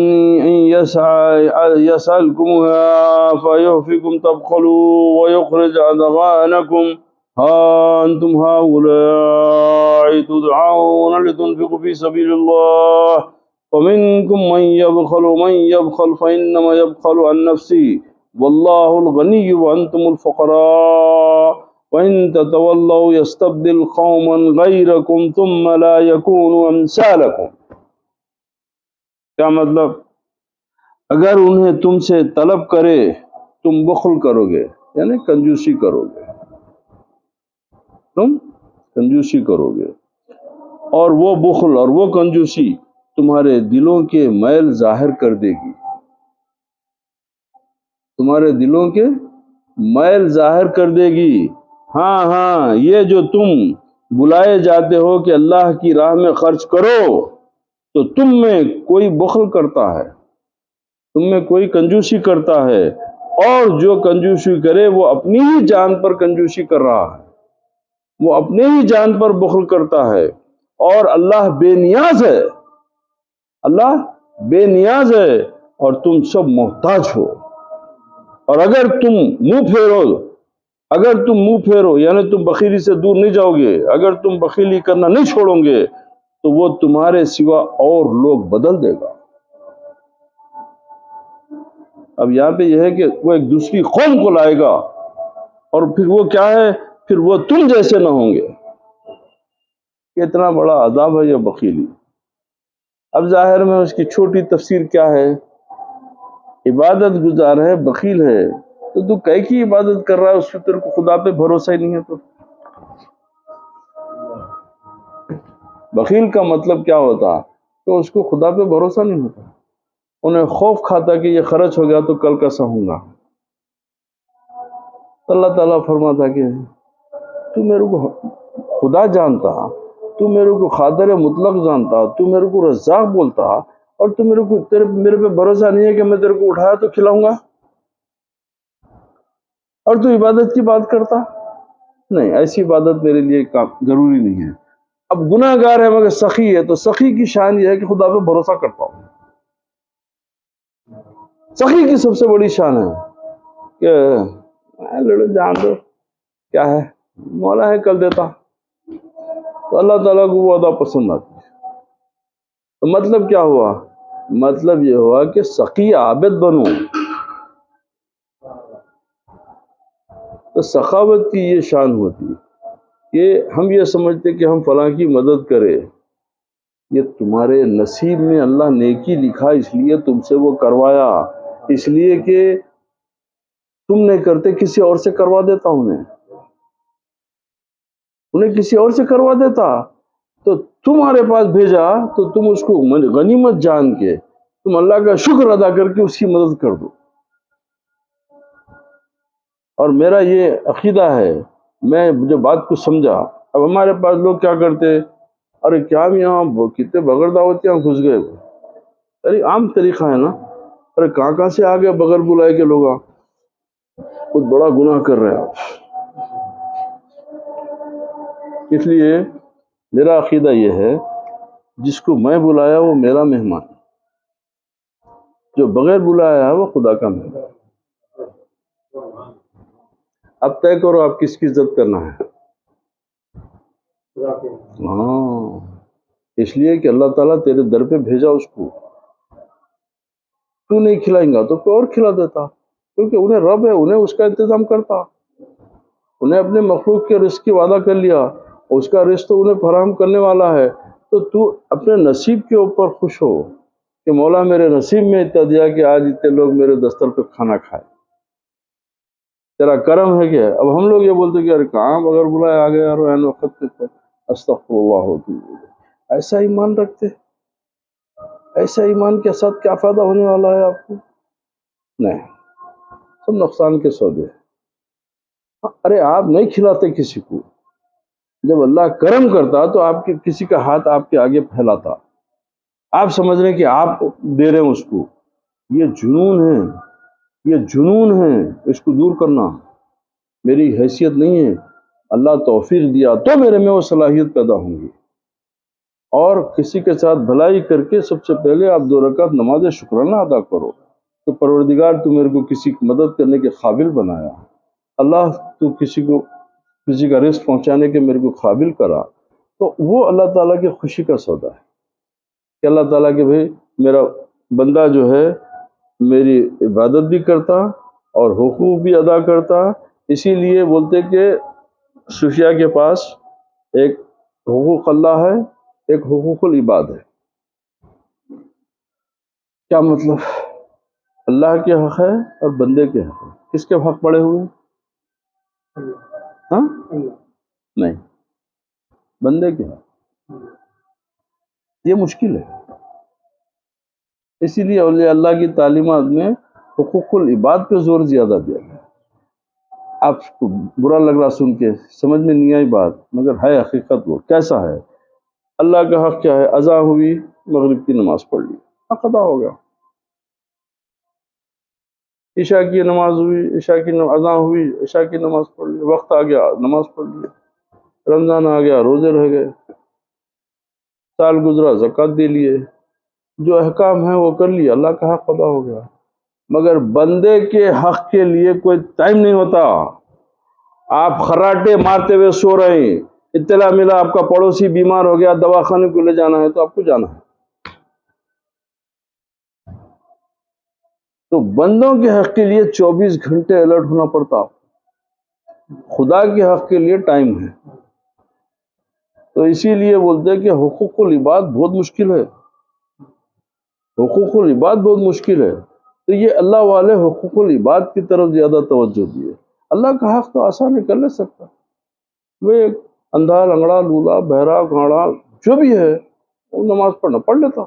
يسألكمها فيحفكم تبخلوا ويخرج أضغانكم ها أنتم هؤلاء تدعون لتنفقوا في سبيل الله ومنكم من يبخل فإنما يبخل عن نفسه والله الغني وأنتم الفقراء وإن تتولوا يستبدل قوما غيركم ثم لا يكونوا أمثالكم۔ کیا مطلب؟ اگر انہیں تم سے طلب کرے تم بخل کرو گے، یعنی کنجوسی کرو گے، تم کنجوسی کرو گے، اور وہ بخل اور وہ کنجوسی تمہارے دلوں کے میل ظاہر کر دے گی، تمہارے دلوں کے میل ظاہر کر دے گی۔ ہاں یہ جو تم بلائے جاتے ہو کہ اللہ کی راہ میں خرچ کرو، تو تم میں کوئی بخل کرتا ہے، تم میں کوئی کنجوسی کرتا ہے، اور جو کنجوسی کرے وہ اپنی ہی جان پر کنجوسی کر رہا ہے، وہ اپنے ہی جان پر بخل کرتا ہے، اور اللہ بے نیاز ہے، اللہ بے نیاز ہے، اور تم سب محتاج ہو۔ اور اگر تم منہ پھیرو یعنی تم بخیلی سے دور نہیں جاؤ گے، اگر تم بخیلی کرنا نہیں چھوڑو گے تو وہ تمہارے سوا اور لوگ بدل دے گا۔ اب یہاں پہ یہ ہے کہ وہ ایک دوسری قوم کو لائے گا، اور پھر وہ کیا ہے، پھر وہ تم جیسے نہ ہوں گے۔ کتنا بڑا عذاب ہے یہ بخیلی۔ اب ظاہر میں اس کی چھوٹی تفسیر کیا ہے؟ عبادت گزار ہے، بخیل ہے، تو کئی کی عبادت کر رہا ہے، اس فطر کو خدا پہ بھروسہ ہی نہیں ہے۔ تو بخیل کا مطلب کیا ہوتا کہ اس کو خدا پہ بھروسہ نہیں ہوتا، انہیں خوف کھاتا کہ یہ خرچ ہو گیا تو کل کیسا ہوں گا۔ اللہ تعالیٰ فرماتا کہ تو میرے کو خدا جانتا، تو میرے کو قادر مطلق جانتا، تو میرے کو رزاق بولتا، اور تو میرے پہ بھروسہ نہیں ہے کہ میں تیرے کو اٹھایا تو کھلاؤں گا، اور تو عبادت کی بات کرتا؟ نہیں، ایسی عبادت میرے لیے ضروری نہیں ہے۔ اب گناہ گار ہے مگر سخی ہے، تو سخی کی شان یہ ہے کہ خدا پہ بھروسہ کرتا ہوں۔ سخی کی سب سے بڑی شان ہے کہ لڑو جان دو، کیا ہے مولا ہے کل دیتا، تو اللہ تعالیٰ کو وہ ادا پسند آتی ہے۔ تو مطلب کیا ہوا مطلب یہ ہوا کہ سخی عابد بنو. تو سخاوت کی یہ شان ہوتی کہ ہم یہ سمجھتے کہ ہم فلاں کی مدد کریں، یہ تمہارے نصیب میں اللہ نیکی لکھا، اس لیے تم سے وہ کروایا، اس لیے کہ تم نہیں کرتے کسی اور سے کروا دیتا، انہیں کسی اور سے کروا دیتا، تو تمہارے پاس بھیجا تو تم اس کو غنیمت جان کے تم اللہ کا شکر ادا کر کے اس کی مدد کر دو. اور میرا یہ عقیدہ ہے، میں جو بات کو سمجھا. اب ہمارے پاس لوگ کیا کرتے، ارے کیا ہم یہاں کتنے بغیر دعوت یہاں گھس گئے. ارے عام طریقہ ہے نا، ارے کہاں سے آ گئے بغیر بلائے کے لوگ، کچھ بڑا گناہ کر رہے ہیں آپ. اس لیے میرا عقیدہ یہ ہے، جس کو میں بلایا وہ میرا مہمان، جو بغیر بلایا ہے وہ خدا کا مہمان. اب طے کرو آپ کس کی عزت کرنا ہے. ہاں، اس لیے کہ اللہ تعالیٰ تیرے در پہ بھیجا اس کو، تو نہیں کھلائیں گا تو کوئی اور کھلا دیتا، کیونکہ انہیں رب ہے، انہیں اس کا انتظام کرتا. انہیں اپنے مخلوق کے رزق کی وعدہ کر لیا، اس کا رزق تو انہیں فراہم کرنے والا ہے. تو اپنے نصیب کے اوپر خوش ہو کہ مولا میرے نصیب میں اتنا دیا کہ آج اتنے لوگ میرے دستر پہ کھانا کھائے، تیرا کرم ہے. کہ اب ہم لوگ یہ بولتے کہ ارے کہاں بغیر بلائے آ گئے یار این وقت پہ. استغفر اللہ ہوتی. ایسا ایمان رکھتے، ایسا ایمان کے ساتھ کیا فائدہ ہونے والا ہے آپ کو؟ نہیں، سب نقصان کے سودے. ارے آپ نہیں کھلاتے کسی کو، جب اللہ کرم کرتا تو آپ کے کسی کا ہاتھ آپ کے آگے پھیلاتا، آپ سمجھ رہے ہیں کہ آپ دے رہے ہیں اس کو. یہ جنون ہے، یہ جنون ہے. اس کو دور کرنا. میری حیثیت نہیں ہے، اللہ توفیق دیا تو میرے میں وہ صلاحیت پیدا ہوں گی. اور کسی کے ساتھ بھلائی کر کے سب سے پہلے آپ 2 رکعت نماز شکرانہ ادا کرو کہ پروردگار تو میرے کو کسی کی مدد کرنے کے قابل بنایا، اللہ تو کسی کا رزق پہنچانے کے میرے کو قابل کرا. تو وہ اللہ تعالیٰ کی خوشی کا سودا ہے کہ اللہ تعالیٰ کہ بھئی میرا بندہ جو ہے میری عبادت بھی کرتا اور حقوق بھی ادا کرتا. اسی لیے بولتے کہ صوفیاء کے پاس ایک حقوق اللہ ہے، ایک حقوق العباد ہے. کیا مطلب؟ اللہ کے حق ہے اور بندے کے حق ہے. کس کے حق پڑے ہوئے؟ ہاں نہیں، بندے کے حق. یہ مشکل ہے. اسی لیے اولیاء اللہ کی تعلیمات میں حقوق العباد پہ زور زیادہ دیا گیا. آپ کو برا لگ رہا سن کے، سمجھ میں نہیں آئی بات، مگر ہے حقیقت. وہ کیسا ہے؟ اللہ کا حق کیا ہے؟ اذان ہوئی، مغرب کی نماز پڑھ لی، حق ادا ہو گیا. عشاء کی نماز ہوئی، اذان ہوئی، عشاء کی نماز پڑھ لی، وقت آ گیا نماز پڑھ لی. رمضان آ گیا، روزے رہ گئے. سال گزرا، زکوٰۃ دے لیے، جو احکام ہیں وہ کر لیے، اللہ کا حق ادا ہو گیا. مگر بندے کے حق کے لیے کوئی ٹائم نہیں ہوتا. آپ خراٹے مارتے ہوئے سو رہے ہیں، اطلاع ملا آپ کا پڑوسی بیمار ہو گیا، دواخانے کو لے جانا ہے، تو آپ کو جانا ہے. تو بندوں کے حق کے لیے 24 گھنٹے الرٹ ہونا پڑتا. خدا کے حق کے لیے ٹائم ہے. تو اسی لیے بولتے ہیں کہ حقوق العباد بہت مشکل ہے. حقوق العباد بہت مشکل ہے. تو یہ اللہ والے حقوق العباد کی طرف زیادہ توجہ دیے. اللہ کا حق تو آسان کر لے سکتا، وہ ایک اندھا لنگڑا لولا بہرا گھاڑا جو بھی ہے وہ نماز پڑھ لیتا،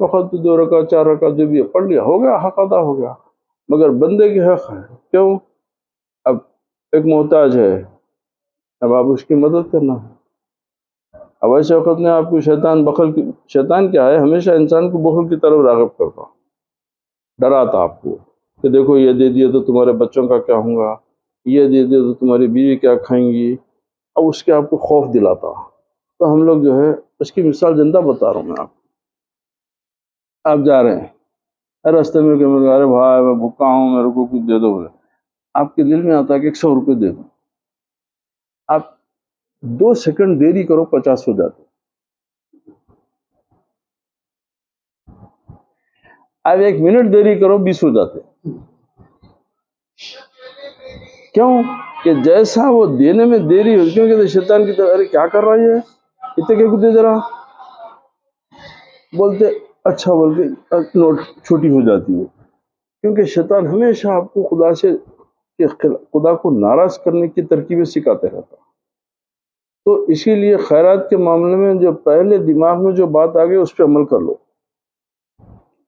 وقت 2 رکعت 4 رکعت جو بھی ہے پڑھ لیا، ہو گیا، حق ادا ہو گیا. مگر بندے کے حق ہے. کیوں؟ اب ایک محتاج ہے، اب آپ اس کی مدد کرنا ہے. اب ایسے وقت میں آپ کو شیطان کیا ہے؟ ہمیشہ انسان کو بخل کی طرف راغب کرتا، ڈراتا آپ کو کہ دیکھو یہ دے دیا تو تمہارے بچوں کا کیا ہوگا، یہ دے دیا تو تمہاری بیوی کیا کھائیں گی. اب اس کے آپ کو خوف دلاتا. تو ہم لوگ جو ہے اس کی مثال زندہ بتا رہا ہوں میں آپ جا رہے ہیں راستے میں کہ ارے بھائی میں بھوکا ہوں، میرے کو کچھ دے دو. بولے آپ کے دل میں آتا ہے کہ 100 روپے دے دو. آپ 2 سیکنڈ دیری کرو، 50 ہو جاتے. اب 1 منٹ دیری کرو 20 ہو جاتے. کیوں کہ جیسا وہ دینے میں دیری ہو، کیوں کہ شیطان کی طرف ارے کیا کر رہا ہے اتنے کیا دے رہا، بولتے اچھا بول کے نوٹ چھوٹی ہو جاتی ہے. کیونکہ شیطان ہمیشہ آپ کو خدا کو ناراض کرنے کی ترکیبیں سکھاتے رہتا. تو اسی لیے خیرات کے معاملے میں جو پہلے دماغ میں جو بات آ گئی اس پہ عمل کر لو.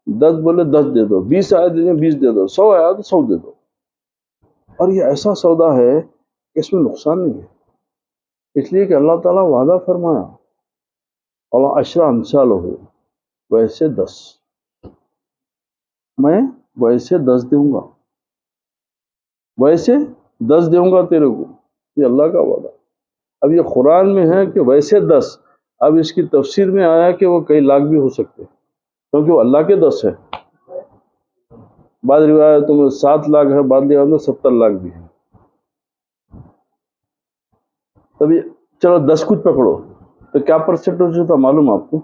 10 بولے 10 دے دو، 20 آئے دے 20 دے دو، 100 آیا تو 100 دے دو. اور یہ ایسا سودا ہے کہ اس میں نقصان نہیں ہے، اس لیے کہ اللہ تعالیٰ وعدہ فرمایا اور عشرہ امثال ہو ویسے 10، میں ویسے 10 دوں گا، ویسے 10 دوں گا تیرے کو، یہ اللہ کا وعدہ. اب یہ قرآن میں ہے کہ ویسے 10، اب اس کی تفسیر میں آیا کہ وہ کئی لاکھ بھی ہو سکتے کیونکہ وہ اللہ کے 10 ہے. بعض روایتوں میں 7 لاکھ ہے، بعض روایتوں میں 70 لاکھ بھی ہے. تبھی چلو 10 کچھ پکڑو تو کیا پرسنٹیج ہوتا معلوم آپ کو؟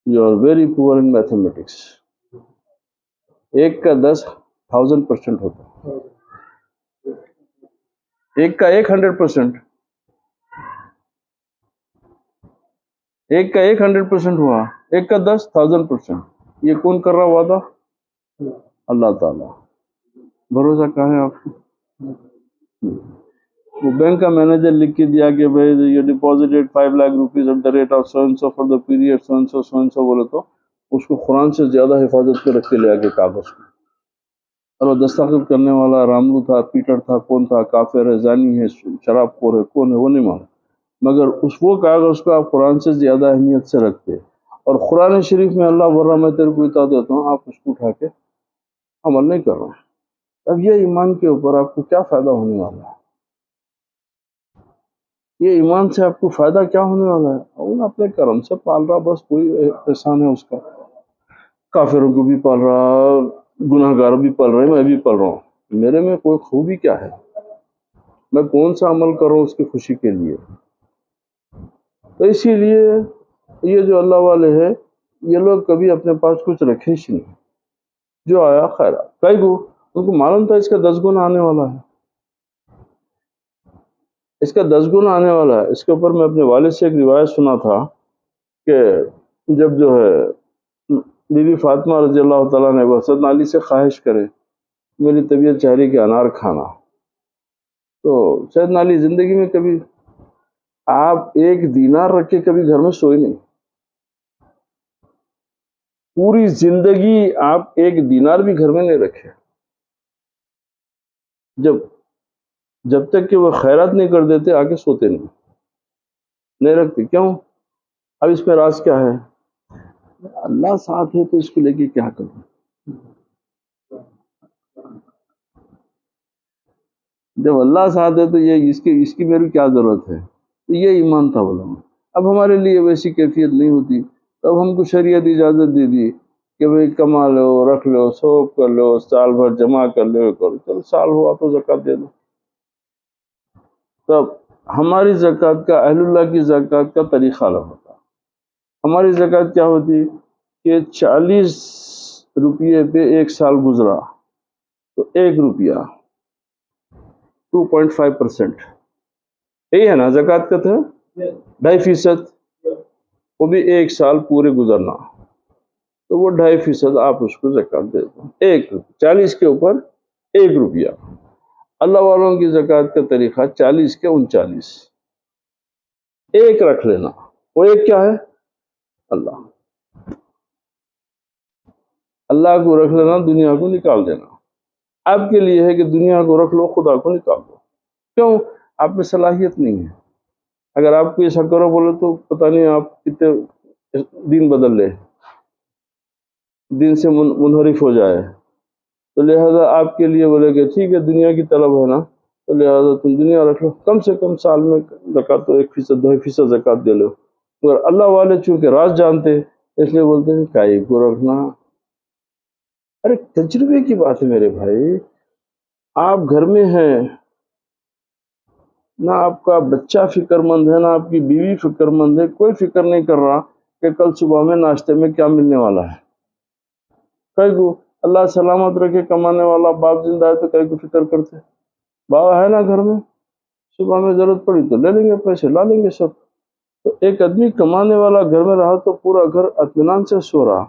You are very poor in mathematics. 1 کا 10 1000% ہوتا، 1 کا 100%، 1 کا 100% ہوا، 1 کا 10 1000%. یہ کون کر رہا وعدہ؟ اللہ تعالیٰ. بھروسہ کہاں ہے آپ کو؟ وہ بینک کا مینیجر لکھ کے دیا کہ بھائی you deposited 5 lakh rupees at the rate of so and so for the period so and so بولے تو اس کو قرآن سے زیادہ حفاظت میں رکھ کے لیا کے کاغذ کو. اور وہ دستخط کرنے والا راملو تھا، پیٹر تھا، کون تھا، کافر ہے، زانی ہے، شراب خور ہے، کون ہے وہ نہیں معلوم، مگر اس وہ کاغذ کو آپ قرآن سے زیادہ اہمیت سے رکھتے. اور قرآن شریف میں اللہ بول رہا میں تیرے کو اطاعت دیتا ہوں، آپ اس کو اٹھا کے عمل نہیں کر رہے ہیں. اب یہ ایمان کے اوپر آپ کو کیا فائدہ ہونے والا ہے؟ یہ ایمان سے آپ کو فائدہ کیا ہونے والا ہے؟ ان اپنے کرم سے پال رہا، بس کوئی احسان ہے اس کا. کافروں کو بھی پال رہا، گناہ گار بھی پال رہے، میں بھی پال رہا ہوں. میرے میں کوئی خوبی کیا ہے؟ میں کون سا عمل کر رہا ہوں اس کی خوشی کے لیے؟ تو اسی لیے یہ جو اللہ والے ہیں یہ لوگ کبھی اپنے پاس کچھ رکھے ہی نہیں. جو آیا خیر کئی کو ان کو معلوم تھا اس کا 10 گنا آنے والا ہے، اس کا 10 گنا آنے والا ہے. اس کے اوپر میں اپنے والد سے ایک روایت سنا تھا کہ جب جو ہے بی بی فاطمہ رضی اللہ تعالیٰ نے حضرت علی سے خواہش کرے میری طبیعت چاہ رہی کہ انار کھانا، تو سیدنا علی زندگی میں کبھی آپ 1 دینار رکھ کے کبھی گھر میں سوئے نہیں، پوری زندگی آپ 1 دینار بھی گھر میں نہیں رکھے. جب تک کہ وہ خیرات نہیں کر دیتے آگے سوتے نہیں رکھتے. کیوں؟ اب اس میں راز کیا ہے؟ اللہ ساتھ ہے تو اس کو لے کے کیا کروں؟ جب اللہ ساتھ ہے تو یہ اس کی میری کیا ضرورت ہے؟ تو یہ ایمان تھا بولا. اب ہمارے لیے ویسی کیفیت نہیں ہوتی، تب ہم کو شریعت اجازت دے دی کہ بھئی کما لو، رکھ لو، سوق کر لو، سال بھر جمع کر لو، چلو سال ہوا تو زکوٰۃ دے دو. تب ہماری زکوٰۃ کا اہل اللہ کی زکوٰۃ کا طریقہ الگ ہوتا. ہماری زکوٰۃ کیا ہوتی کہ 40 روپیے پہ 1 سال گزرا تو 1 روپیہ 2.5%، یہی ہے نا زکوٰۃ کا؟ تھا 2.5%، وہ بھی 1 سال پورے گزرنا تو وہ 2.5% آپ اس کو زکوٰۃ دے دو. 40 کے اوپر 1 روپیہ. اللہ والوں کی زکوٰۃ کا طریقہ 40 کے 39، 1 رکھ لینا. وہ 1 کیا ہے؟ اللہ کو رکھ لینا، دنیا کو نکال دینا. آپ کے لیے ہے کہ دنیا کو رکھ لو، خدا کو نکال دو. کیوں؟ آپ میں صلاحیت نہیں ہے. اگر آپ کو ایسا کرو بولے تو پتہ نہیں آپ کتنے دین بدل لے، دین سے منحرف ہو جائے. تو لہذا آپ کے لیے بولے کہ ٹھیک ہے دنیا کی طلب ہے نا تو لہذا تم دنیا رکھ لو، کم سے کم سال میں زکوٰۃ تو 1% 2% زکوٰۃ دے لو. مگر اللہ والے چونکہ راز جانتے اس لیے بولتے ہیں کائی کو رکھنا. ارے تجربے کی بات ہے میرے بھائی. آپ گھر میں ہیں، نہ آپ کا بچہ فکر مند ہے، نہ آپ کی بیوی فکر مند ہے، کوئی فکر نہیں کر رہا کہ کل صبح میں ناشتے میں کیا ملنے والا ہے. کئی کو اللہ سلامت رکھے کمانے والا باپ زندہ ہے تو کئی کو فکر کرتے بابا ہے نا گھر میں، صبح میں ضرورت پڑی تو لے لیں گے، پیسے لا لیں گے سب. تو ایک آدمی کمانے والا گھر میں رہا تو پورا گھر اطمینان سے سو رہا.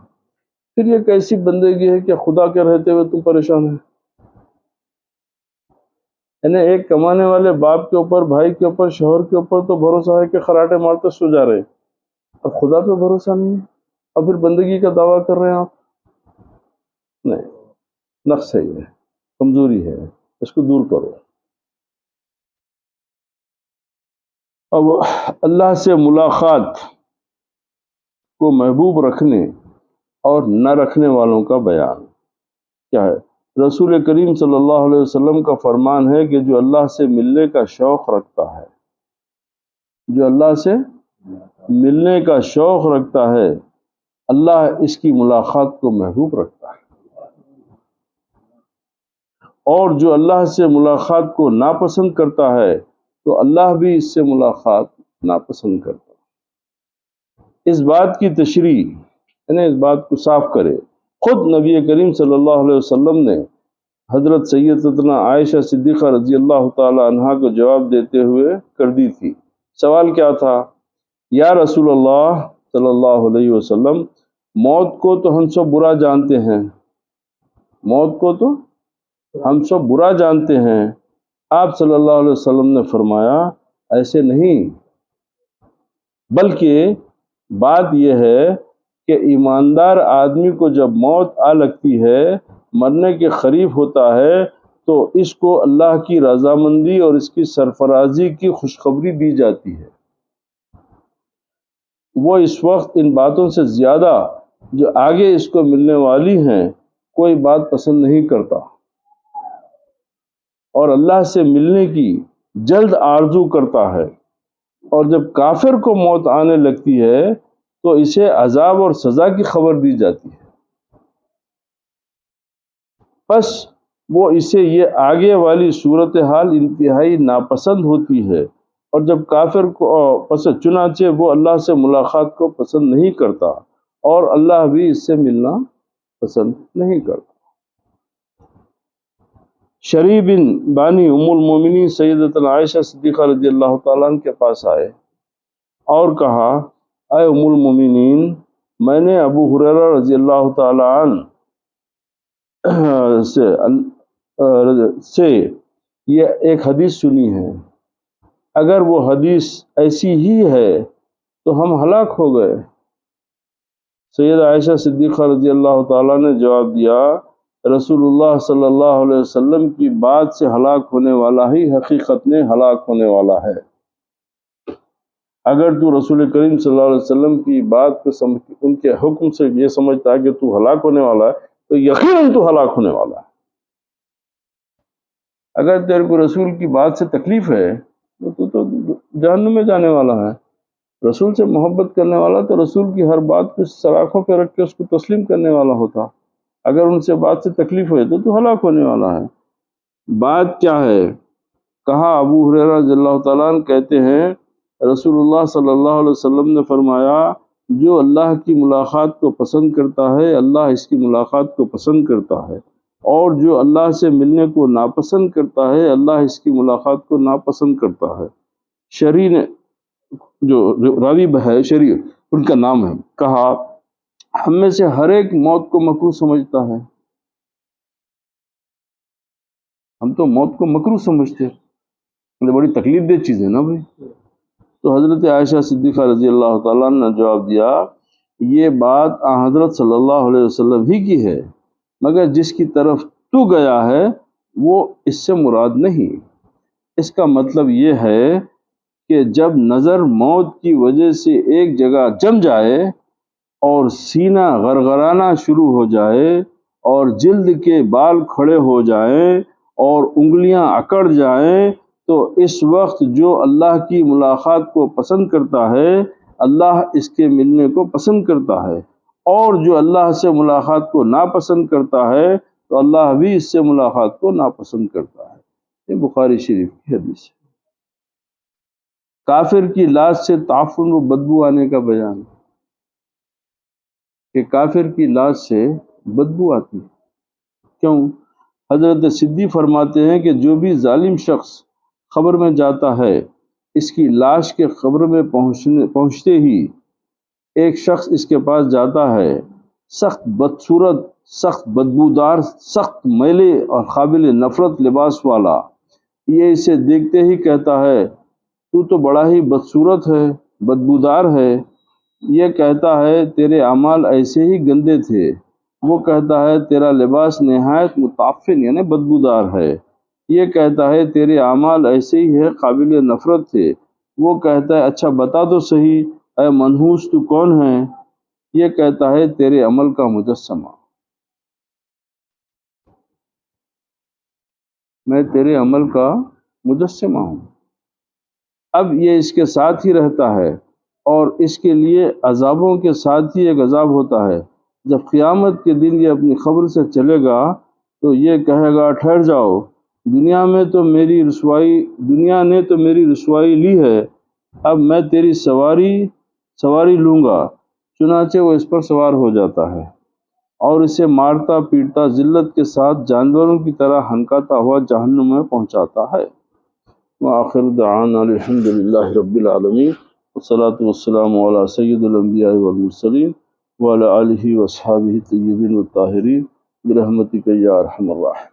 پھر یہ کیسی بندگی ہے کہ خدا کے رہتے ہوئے تم پریشان ہے؟ یعنی ایک کمانے والے باپ کے اوپر، بھائی کے اوپر، شوہر کے اوپر تو بھروسہ ہے کہ خراٹے مارتے سو جا رہے، اب خدا پہ بھروسہ نہیں ہے، اور پھر بندگی کا دعویٰ کر رہے ہیں آپ. نہیں، نقص ہے، یہ کمزوری ہے، اس کو دور کرو. اب اللہ سے ملاقات کو محبوب رکھنے اور نہ رکھنے والوں کا بیان کیا ہے؟ رسول کریم صلی اللہ علیہ وسلم کا فرمان ہے کہ جو اللہ سے ملنے کا شوق رکھتا ہے، جو اللہ سے ملنے کا شوق رکھتا ہے، اللہ اس کی ملاقات کو محبوب رکھتا ہے، اور جو اللہ سے ملاقات کو ناپسند کرتا ہے تو اللہ بھی اس سے ملاقات ناپسند کرتا ہے. اس بات کی تشریح یعنی اس بات کو صاف کرے خود نبی کریم صلی اللہ علیہ وسلم نے حضرت سیدتنا عائشہ صدیقہ رضی اللہ تعالی عنہا کو جواب دیتے ہوئے کر دی تھی. سوال کیا تھا؟ یا رسول اللہ صلی اللہ علیہ وسلم، موت کو تو ہم سب برا جانتے ہیں، موت کو تو ہم سب برا جانتے ہیں. آپ صلی اللہ علیہ وسلم نے فرمایا ایسے نہیں، بلکہ بات یہ ہے کہ ایماندار آدمی کو جب موت آ لگتی ہے، مرنے کے قریب ہوتا ہے، تو اس کو اللہ کی رضامندی اور اس کی سرفرازی کی خوشخبری دی جاتی ہے. وہ اس وقت ان باتوں سے زیادہ جو آگے اس کو ملنے والی ہیں کوئی بات پسند نہیں کرتا، اور اللہ سے ملنے کی جلد آرزو کرتا ہے. اور جب کافر کو موت آنے لگتی ہے تو اسے عذاب اور سزا کی خبر دی جاتی ہے، پس وہ اسے یہ آگے والی صورتحال انتہائی ناپسند ہوتی ہے. اور جب کافر کو پس چنانچہ وہ اللہ سے ملاقات کو پسند نہیں کرتا، اور اللہ بھی اس سے ملنا پسند نہیں کرتا. شریح بن بانی ام المومنین سیدتنا عائشہ صدیقہ رضی اللہ تعالیٰ عنہ کے پاس آئے اور کہا، اے ام المومنین، میں نے ابو ہریرہ رضی اللہ تعالیٰ عنہ سے یہ ایک حدیث سنی ہے، اگر وہ حدیث ایسی ہی ہے تو ہم ہلاک ہو گئے. سیدہ عائشہ صدیقہ رضی اللہ تعالیٰ نے جواب دیا، رسول اللہ صلی اللہ علیہ وسلم کی بات سے ہلاک ہونے والا ہی حقیقت میں ہلاک ہونے والا ہے. اگر تو رسول کریم صلی اللہ علیہ وسلم کی بات کو ان کے حکم سے یہ سمجھتا ہے کہ تو ہلاک ہونے والا ہے تو یقیناً تو ہلاک ہونے والا ہے. اگر تیرے کو رسول کی بات سے تکلیف ہے تو جہنم میں جانے والا ہے. رسول سے محبت کرنے والا تو رسول کی ہر بات کو سراخوں پہ رکھ کے اس کو تسلیم کرنے والا ہوتا. اگر ان سے بات سے تکلیف ہوئے تو ہلاک ہونے والا ہے. بات کیا ہے؟ کہا ابو ہریرہ رضی اللہ تعالیٰ عنہ کہتے ہیں، رسول اللہ صلی اللہ علیہ وسلم نے فرمایا، جو اللہ کی ملاقات کو پسند کرتا ہے اللہ اس کی ملاقات کو پسند کرتا ہے، اور جو اللہ سے ملنے کو ناپسند کرتا ہے اللہ اس کی ملاقات کو ناپسند کرتا ہے. شریح نے جو راوی ہے، شریح ان کا نام ہے، کہا ہم میں سے ہر ایک موت کو مکروہ سمجھتا ہے. ہم تو موت کو مکروہ سمجھتے ہیں، بڑی تکلیف دہ چیز ہے نا بھائی. تو حضرت عائشہ صدیقہ رضی اللہ تعالیٰ نے جواب دیا، یہ بات حضرت صلی اللہ علیہ وسلم ہی کی ہے، مگر جس کی طرف تو گیا ہے وہ اس سے مراد نہیں. اس کا مطلب یہ ہے کہ جب نظر موت کی وجہ سے ایک جگہ جم جائے اور سینہ غرغرانا شروع ہو جائے اور جلد کے بال کھڑے ہو جائیں اور انگلیاں اکڑ جائیں، تو اس وقت جو اللہ کی ملاقات کو پسند کرتا ہے اللہ اس کے ملنے کو پسند کرتا ہے، اور جو اللہ سے ملاقات کو ناپسند کرتا ہے تو اللہ بھی اس سے ملاقات کو ناپسند کرتا ہے. یہ بخاری شریف کی حدیث ہے. کافر کی لاش سے تعفن و بدبو آنے کا بیان. کہ کافر کی لاش سے بدبو آتی ہے۔ کیوں؟ حضرت صدی فرماتے ہیں کہ جو بھی ظالم شخص قبر میں جاتا ہے، اس کی لاش کے قبر میں پہنچتے ہی ایک شخص اس کے پاس جاتا ہے، سخت بدصورت، سخت بدبودار، سخت میلے اور قابل نفرت لباس والا، یہ اسے دیکھتے ہی کہتا ہے تو بڑا ہی بدصورت ہے، بدبودار ہے۔ یہ کہتا ہے تیرے اعمال ایسے ہی گندے تھے۔ وہ کہتا ہے تیرا لباس نہایت متعفن یعنی بدبودار ہے۔ یہ کہتا ہے تیرے اعمال ایسے ہی ہے، قابل نفرت تھے۔ وہ کہتا ہے اچھا بتا تو صحیح اے منحوس تو کون ہے؟ یہ کہتا ہے تیرے عمل کا مجسمہ، میں تیرے عمل کا مجسمہ ہوں۔ اب یہ اس کے ساتھ ہی رہتا ہے اور اس کے لیے عذابوں کے ساتھ ہی ایک عذاب ہوتا ہے۔ جب قیامت کے دن یہ اپنی قبر سے چلے گا تو یہ کہے گا ٹھہر جاؤ، دنیا نے تو میری رسوائی لی ہے، اب میں تیری سواری لوں گا۔ چنانچہ وہ اس پر سوار ہو جاتا ہے اور اسے مارتا پیٹتا ذلت کے ساتھ جانوروں کی طرح ہنکاتا ہوا جہنم میں پہنچاتا ہے۔ وآخر دعوانا الحمد للہ رب العالمین، والصلاة والسلام علی سید الانبیاء والمرسلین وعلی آلہ واصحابہ الطیبین الطاہرین برحمتک یا ارحم الراحمین۔